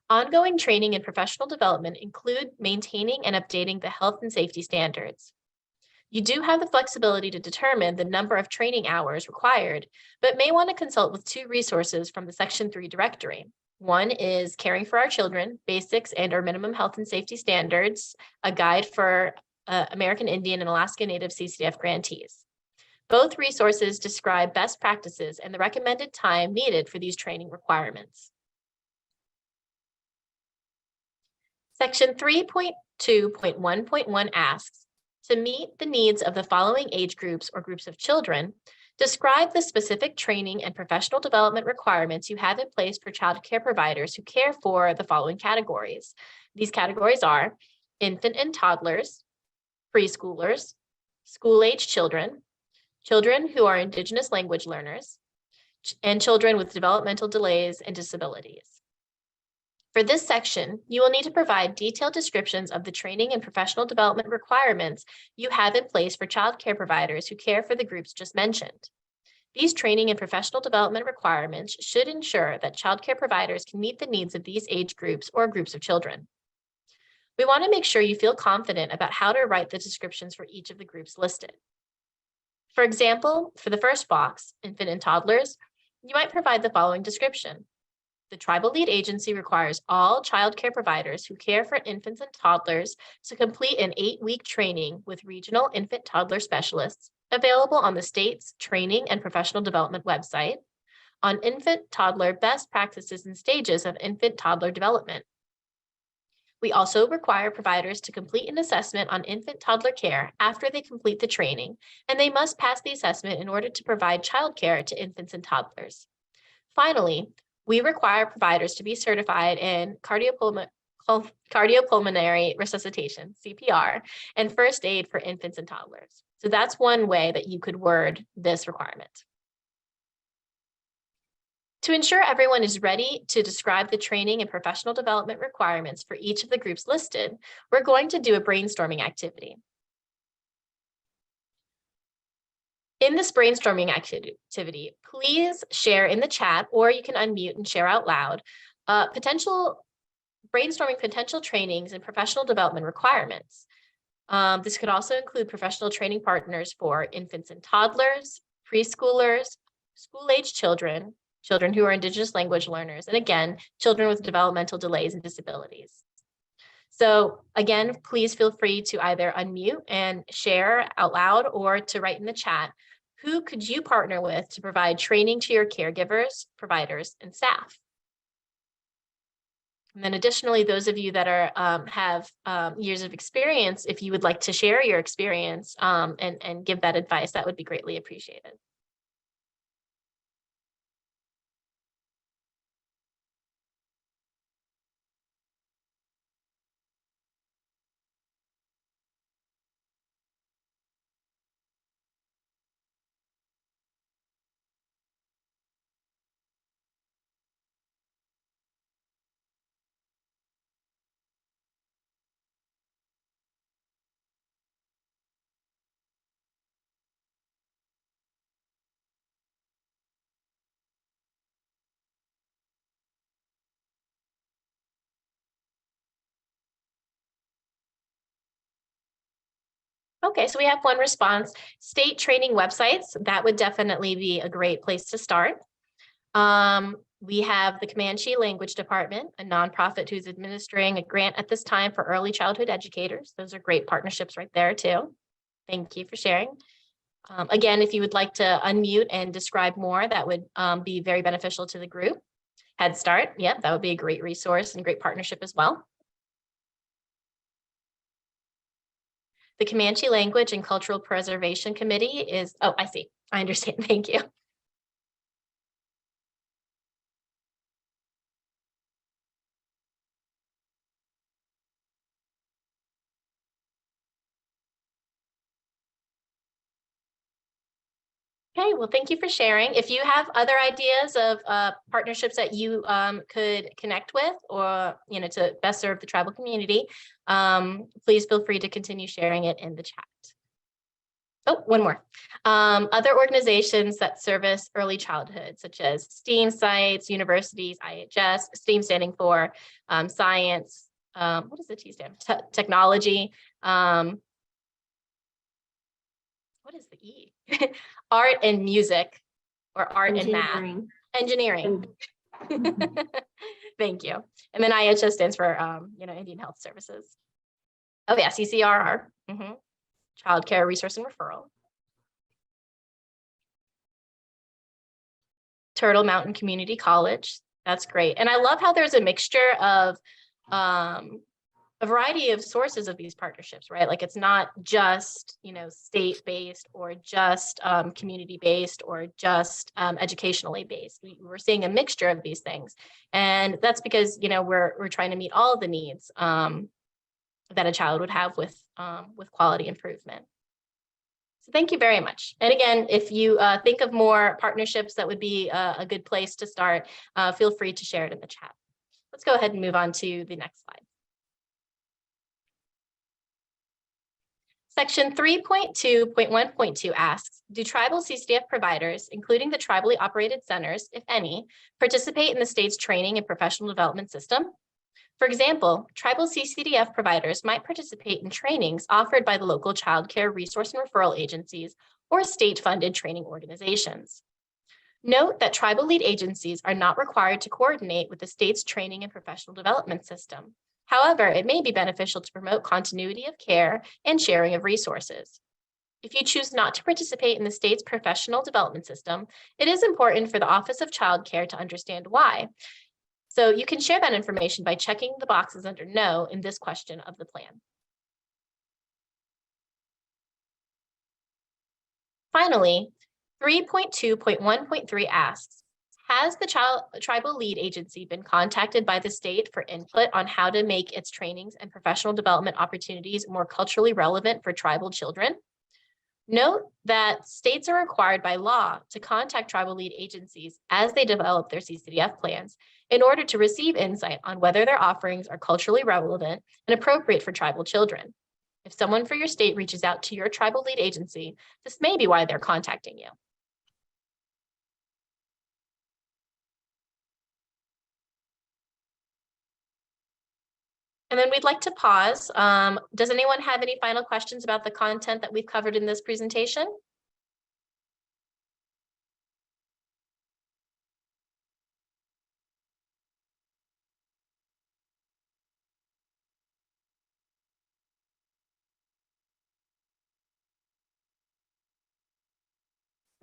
Ongoing training and professional development include maintaining and updating the health and safety standards. You do have the flexibility to determine the number of training hours required, but may want to consult with 2 resources from the Section 3 directory. One is Caring for Our Children, Basics and/or Minimum Health and Safety Standards, a guide for American Indian and Alaska Native CCDF grantees. Both resources describe best practices and the recommended time needed for these training requirements. Section 3.2.1.1 asks, to meet the needs of the following age groups or groups of children, describe the specific training and professional development requirements you have in place for child care providers who care for the following categories. These categories are infant and toddlers, preschoolers, school-age children, children who are Indigenous language learners, and children with developmental delays and disabilities. For this section, you will need to provide detailed descriptions of the training and professional development requirements you have in place for child care providers who care for the groups just mentioned. These training and professional development requirements should ensure that child care providers can meet the needs of these age groups or groups of children. We want to make sure you feel confident about how to write the descriptions for each of the groups listed. For example, for the first box, infant and toddlers, you might provide the following description. The tribal lead agency requires all child care providers who care for infants and toddlers to complete an 8-week training with regional infant toddler specialists available on the state's training and professional development website on infant toddler best practices and stages of infant toddler development. We also require providers to complete an assessment on infant toddler care after they complete the training, and they must pass the assessment in order to provide child care to infants and toddlers. Finally, we require providers to be certified in cardiopulmonary resuscitation, CPR, and first aid for infants and toddlers. So that's one way that you could word this requirement. To ensure everyone is ready to describe the training and professional development requirements for each of the groups listed, we're going to do a brainstorming activity. In this brainstorming activity, please share in the chat, or you can unmute and share out loud, brainstorming potential trainings and professional development requirements. This could also include professional training partners for infants and toddlers, preschoolers, school-age children, children who are Indigenous language learners, and again, children with developmental delays and disabilities. So again, please feel free to either unmute and share out loud or to write in the chat. Who could you partner with to provide training to your caregivers, providers, and staff? And then additionally, those of you that are have years of experience, if you would like to share your experience and give that advice, that would be greatly appreciated. Okay, so we have one response. State training websites, that would definitely be a great place to start. We have the Comanche Language Department, a nonprofit who's administering a grant at this time for early childhood educators. Those are great partnerships right there too. Thank you for sharing. Again, if you would like to unmute and describe more, that would be very beneficial to the group. Head Start, yep, that would be a great resource and great partnership as well. The Comanche Language and Cultural Preservation Committee is, oh, I see. I understand. Thank you. Okay, well, thank you for sharing. If you have other ideas of partnerships that you could connect with or, to best serve the tribal community, please feel free to continue sharing it in the chat. Oh, one more. Other organizations that service early childhood, such as STEAM sites, universities, IHS, STEAM standing for science, what does the T stand for? Technology. What is the E? Art and music, or art and math. Engineering. Thank you. And then IHS stands for, Indian Health Services. Oh yeah, CCRR. Child Care Resource and Referral. Turtle Mountain Community College. That's great. And I love how there's a mixture of a variety of sources of these partnerships, right? Like it's not just, state-based or just community-based or just educationally based. We're seeing a mixture of these things. And that's because, we're trying to meet all of the needs that a child would have with quality improvement. So thank you very much. And again, if you think of more partnerships that would be a good place to start, feel free to share it in the chat. Let's go ahead and move on to the next slide. Section 3.2.1.2 asks, do tribal CCDF providers, including the tribally operated centers, if any, participate in the state's training and professional development system? For example, tribal CCDF providers might participate in trainings offered by the local child care resource and referral agencies or state-funded training organizations. Note that tribal lead agencies are not required to coordinate with the state's training and professional development system. However, it may be beneficial to promote continuity of care and sharing of resources. If you choose not to participate in the state's professional development system, it is important for the Office of Child Care to understand why. So you can share that information by checking the boxes under no in this question of the plan. Finally, 3.2.1.3 asks, has the tribal lead agency been contacted by the state for input on how to make its trainings and professional development opportunities more culturally relevant for tribal children? Note that states are required by law to contact tribal lead agencies as they develop their CCDF plans in order to receive insight on whether their offerings are culturally relevant and appropriate for tribal children. If someone for your state reaches out to your tribal lead agency, this may be why they're contacting you. And then we'd like to pause. Does anyone have any final questions about the content that we've covered in this presentation?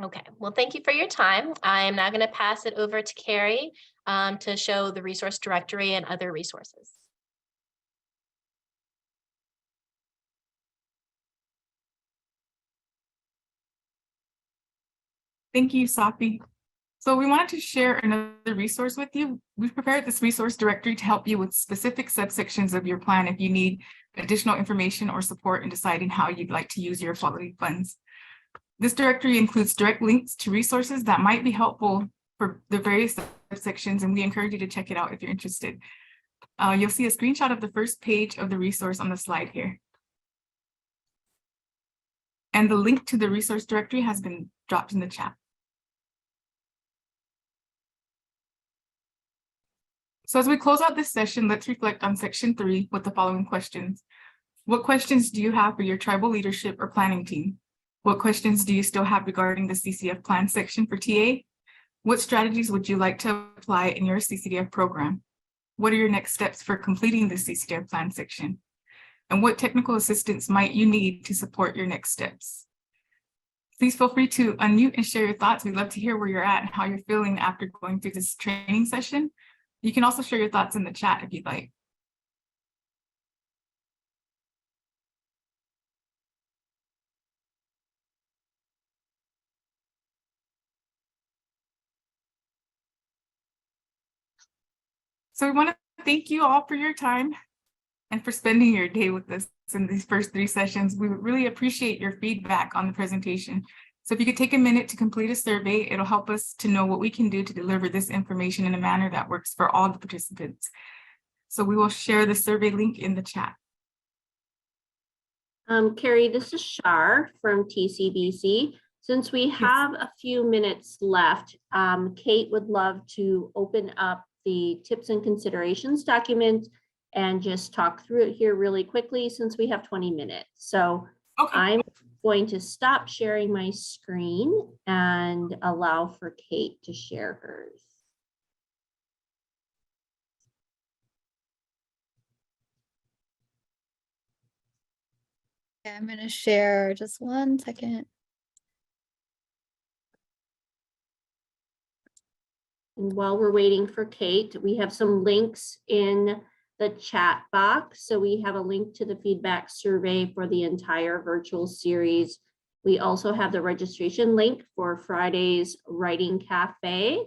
Okay, well, thank you for your time. I am now going to pass it over to Carrie to show the resource directory and other resources. Thank you, Safi. So we wanted to share another resource with you. We've prepared this resource directory to help you with specific subsections of your plan if you need additional information or support in deciding how you'd like to use your quality funds. This directory includes direct links to resources that might be helpful for the various subsections, and we encourage you to check it out if you're interested. You'll see a screenshot of the first page of the resource on the slide here. And the link to the resource directory has been dropped in the chat. So as we close out this session, let's reflect on section 3 with the following questions. What questions do you have for your tribal leadership or planning team? What questions do you still have regarding the CCDF plan section for TA? What strategies would you like to apply in your CCDF program? What are your next steps for completing the CCDF plan section? And what technical assistance might you need to support your next steps? Please feel free to unmute and share your thoughts. We'd love to hear where you're at and how you're feeling after going through this training session. You can also share your thoughts in the chat if you'd like. So we want to thank you all for your time and for spending your day with us in these first 3 sessions. We would really appreciate your feedback on the presentation. So if you could take a minute to complete a survey, it'll help us to know what we can do to deliver this information in a manner that works for all the participants. So we will share the survey link in the chat. Carrie, this is Shar from TCBC. Since we have a few minutes left, Kate would love to open up the tips and considerations document and just talk through it here really quickly since we have 20 minutes. So Okay. I'm going to stop sharing my screen and allow for Kate to share hers. Okay, I'm going to share just 1 second. And while we're waiting for Kate, we have some links in the chat box. So we have a link to the feedback survey for the entire virtual series. We also have the registration link for Friday's Writing Cafe,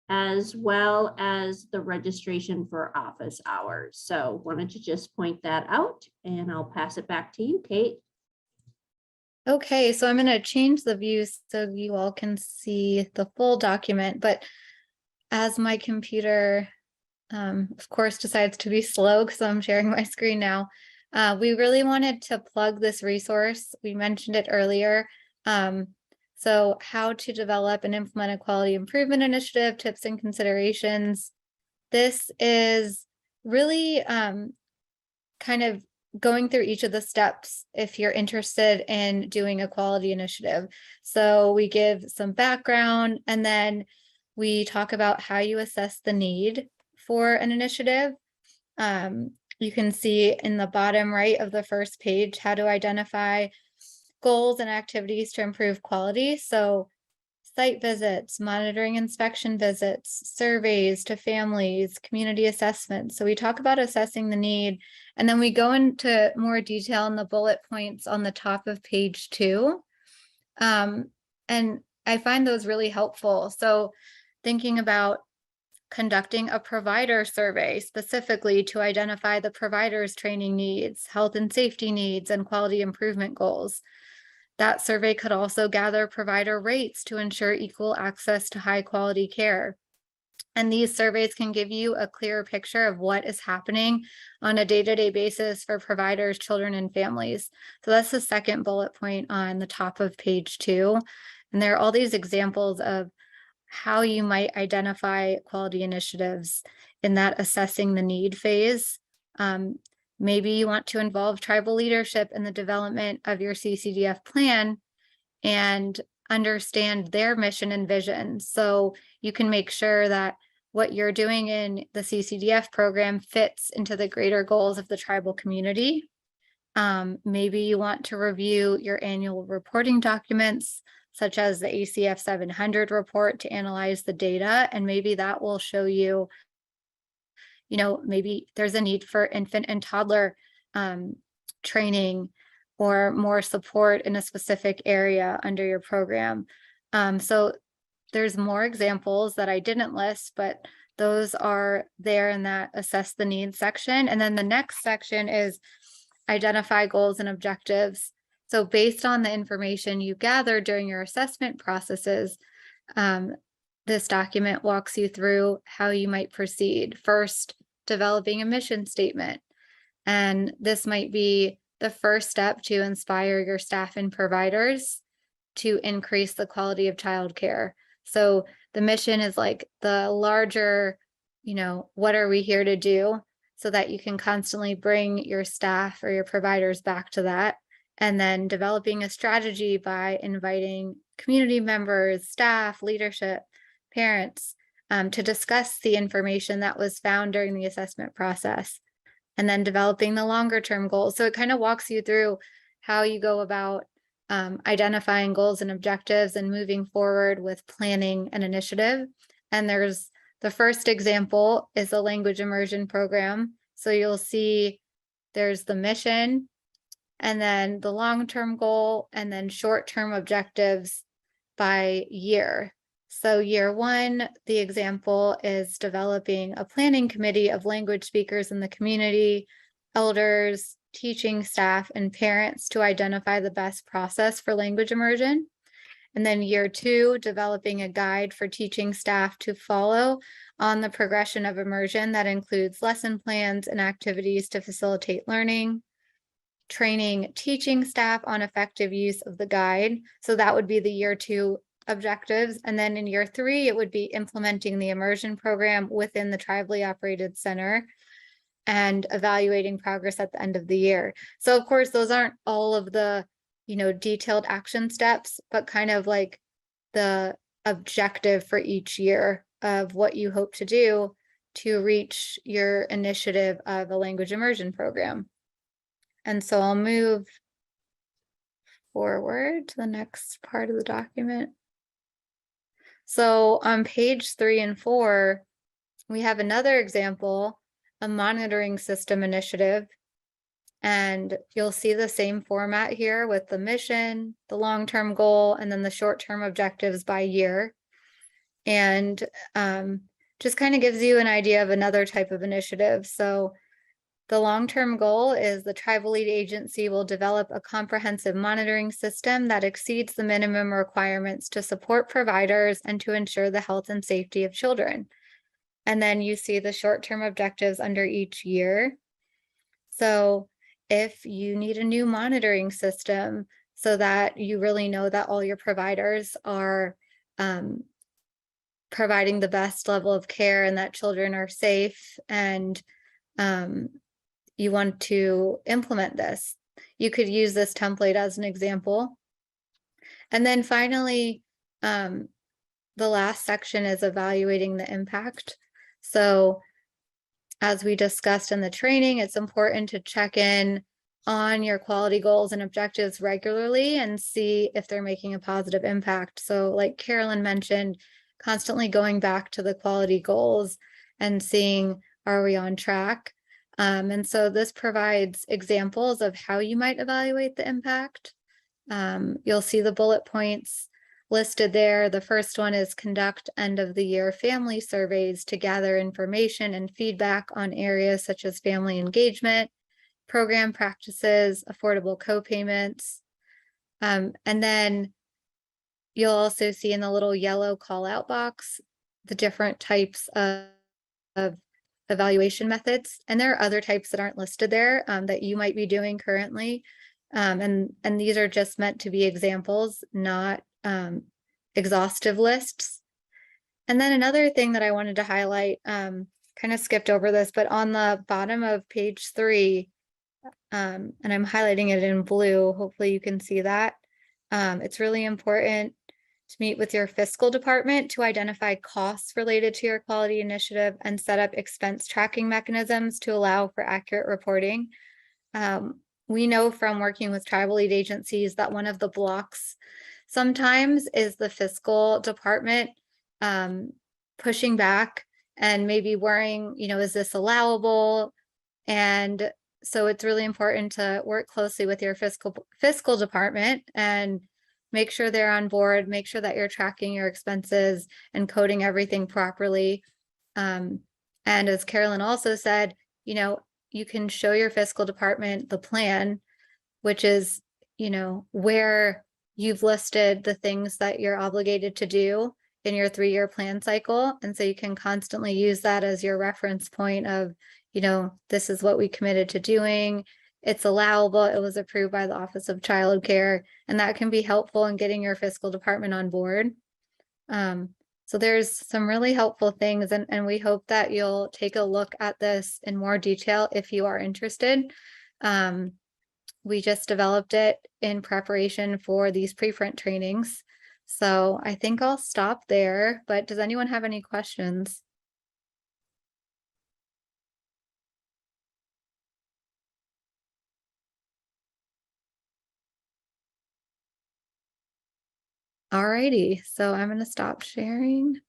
as well as the registration for office hours. So wanted to just point that out, and I'll pass it back to you, Kate. Okay, so I'm going to change the view so you all can see the full document, but as my computer, of course, decides to be slow because I'm sharing my screen now, we really wanted to plug this resource. We mentioned it earlier. So how to develop and implement a quality improvement initiative, tips and considerations. This is really kind of going through each of the steps if you're interested in doing a quality initiative. So we give some background, and then we talk about how you assess the need for an initiative. You can see in the bottom right of the first page how to identify goals and activities to improve quality. So site visits, monitoring inspection visits, surveys to families, community assessments. So we talk about assessing the need, and then we go into more detail in the bullet points on the top of page 2. And I find those really helpful. So thinking about conducting a provider survey specifically to identify the provider's training needs, health and safety needs, and quality improvement goals. That survey could also gather provider rates to ensure equal access to high quality care. And these surveys can give you a clearer picture of what is happening on a day-to-day basis for providers, children, and families. So that's the second bullet point on the top of page 2. And there are all these examples of how you might identify quality initiatives in that assessing the need phase. Maybe you want to involve tribal leadership in the development of your CCDF plan and understand their mission and vision. So you can make sure that what you're doing in the CCDF program fits into the greater goals of the tribal community. Maybe you want to review your annual reporting documents such as the ACF 700 report to analyze the data. And maybe that will show you, maybe there's a need for infant and toddler training or more support in a specific area under your program. So there's more examples that I didn't list, but those are there in that assess the needs section. And then the next section is identify goals and objectives. So based on the information you gather during your assessment processes, this document walks you through how you might proceed. First, developing a mission statement. And this might be the first step to inspire your staff and providers to increase the quality of childcare. So the mission is like the larger, what are we here to do, so that you can constantly bring your staff or your providers back to that. And then developing a strategy by inviting community members, staff, leadership, parents, to discuss the information that was found during the assessment process. And then developing the longer term goals. So it kind of walks you through how you go about identifying goals and objectives and moving forward with planning an initiative. And there's the first example is a language immersion program. So you'll see there's the mission, and then the long-term goal, and then short-term objectives by year. So year one, the example is developing a planning committee of language speakers in the community, elders, teaching staff, and parents to identify the best process for language immersion. And then year two, developing a guide for teaching staff to follow on the progression of immersion that includes lesson plans and activities to facilitate learning, training teaching staff on effective use of the guide. So that would be the year two objectives. And then in year three, it would be implementing the immersion program within the tribally operated center and evaluating progress at the end of the year. So of course, those aren't all of the, detailed action steps, but kind of like the objective for each year of what you hope to do to reach your initiative of a language immersion program. And so I'll move forward to the next part of the document. So on page 3 and 4, we have another example, a monitoring system initiative. And you'll see the same format here with the mission, the long-term goal, and then the short-term objectives by year. And just kind of gives you an idea of another type of initiative. So the long-term goal is the tribal lead agency will develop a comprehensive monitoring system that exceeds the minimum requirements to support providers and to ensure the health and safety of children. And then you see the short-term objectives under each year. So if you need a new monitoring system so that you really know that all your providers are providing the best level of care and that children are safe, and you want to implement this, you could use this template as an example. And then finally, the last section is evaluating the impact. So as we discussed in the training, it's important to check in on your quality goals and objectives regularly and see if they're making a positive impact. So like Carolyn mentioned, constantly going back to the quality goals and seeing, are we on track? And so this provides examples of how you might evaluate the impact. You'll see the bullet points listed there. The first one is conduct end of the year family surveys to gather information and feedback on areas such as family engagement, program practices, affordable co-payments. And then you'll also see in the little yellow call out box, the different types of evaluation methods. And there are other types that aren't listed there that you might be doing currently. And these are just meant to be examples, not exhaustive lists. And then another thing that I wanted to highlight, kind of skipped over this, but on the bottom of page 3, and I'm highlighting it in blue, hopefully you can see that. It's really important to meet with your fiscal department to identify costs related to your quality initiative and set up expense tracking mechanisms to allow for accurate reporting. We know from working with tribal lead agencies that one of the blocks sometimes is the fiscal department pushing back and maybe worrying, is this allowable? And so it's really important to work closely with your fiscal department and make sure they're on board, make sure that you're tracking your expenses and coding everything properly. And as Carolyn also said, you can show your fiscal department the plan, which is, where you've listed the things that you're obligated to do in your 3-year plan cycle. And so you can constantly use that as your reference point of, this is what we committed to doing. It's allowable. It was approved by the Office of Child Care, and that can be helpful in getting your fiscal department on board. So there's some really helpful things, and we hope that you'll take a look at this in more detail if you are interested. We just developed it in preparation for these preprint trainings. So I think I'll stop there, but does anyone have any questions? Alrighty, so I'm going to stop sharing.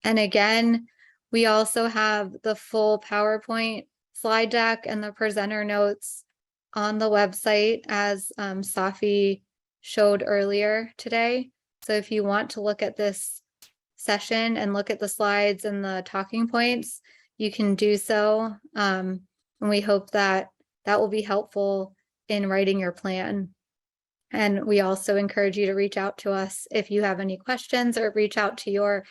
And again, we also have the full PowerPoint slide deck and the presenter notes on the website, as Safi showed earlier today. So if you want to look at this session and look at the slides and the talking points, you can do so. And we hope that that will be helpful in writing your plan. And we also encourage you to reach out to us if you have any questions, or reach out to your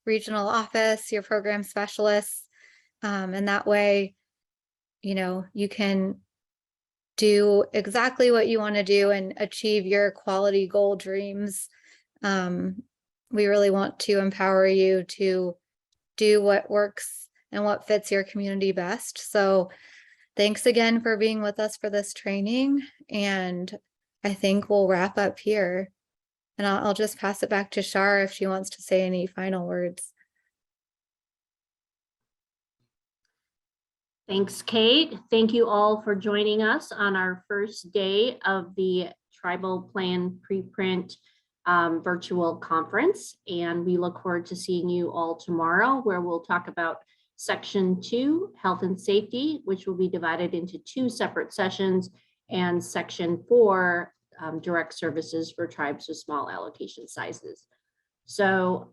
regional office, your program specialists. And that way, you can do exactly what you want to do and achieve your quality goal dreams. We really want to empower you to do what works and what fits your community best. So thanks again for being with us for this training. And I think we'll wrap up here. And I'll just pass it back to Shar if she wants to say any final words. Thanks, Kate. Thank you all for joining us on our first day of the Tribal Plan Preprint virtual conference. And we look forward to seeing you all tomorrow, where we'll talk about Section 2, Health and Safety, which will be divided into 2 separate sessions, and Section 4, Direct Services for Tribes with Small Allocation Sizes. So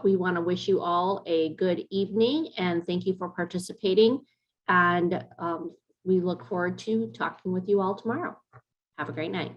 we want to wish you all a good evening, and thank you for participating. And we look forward to talking with you all tomorrow. Have a great night.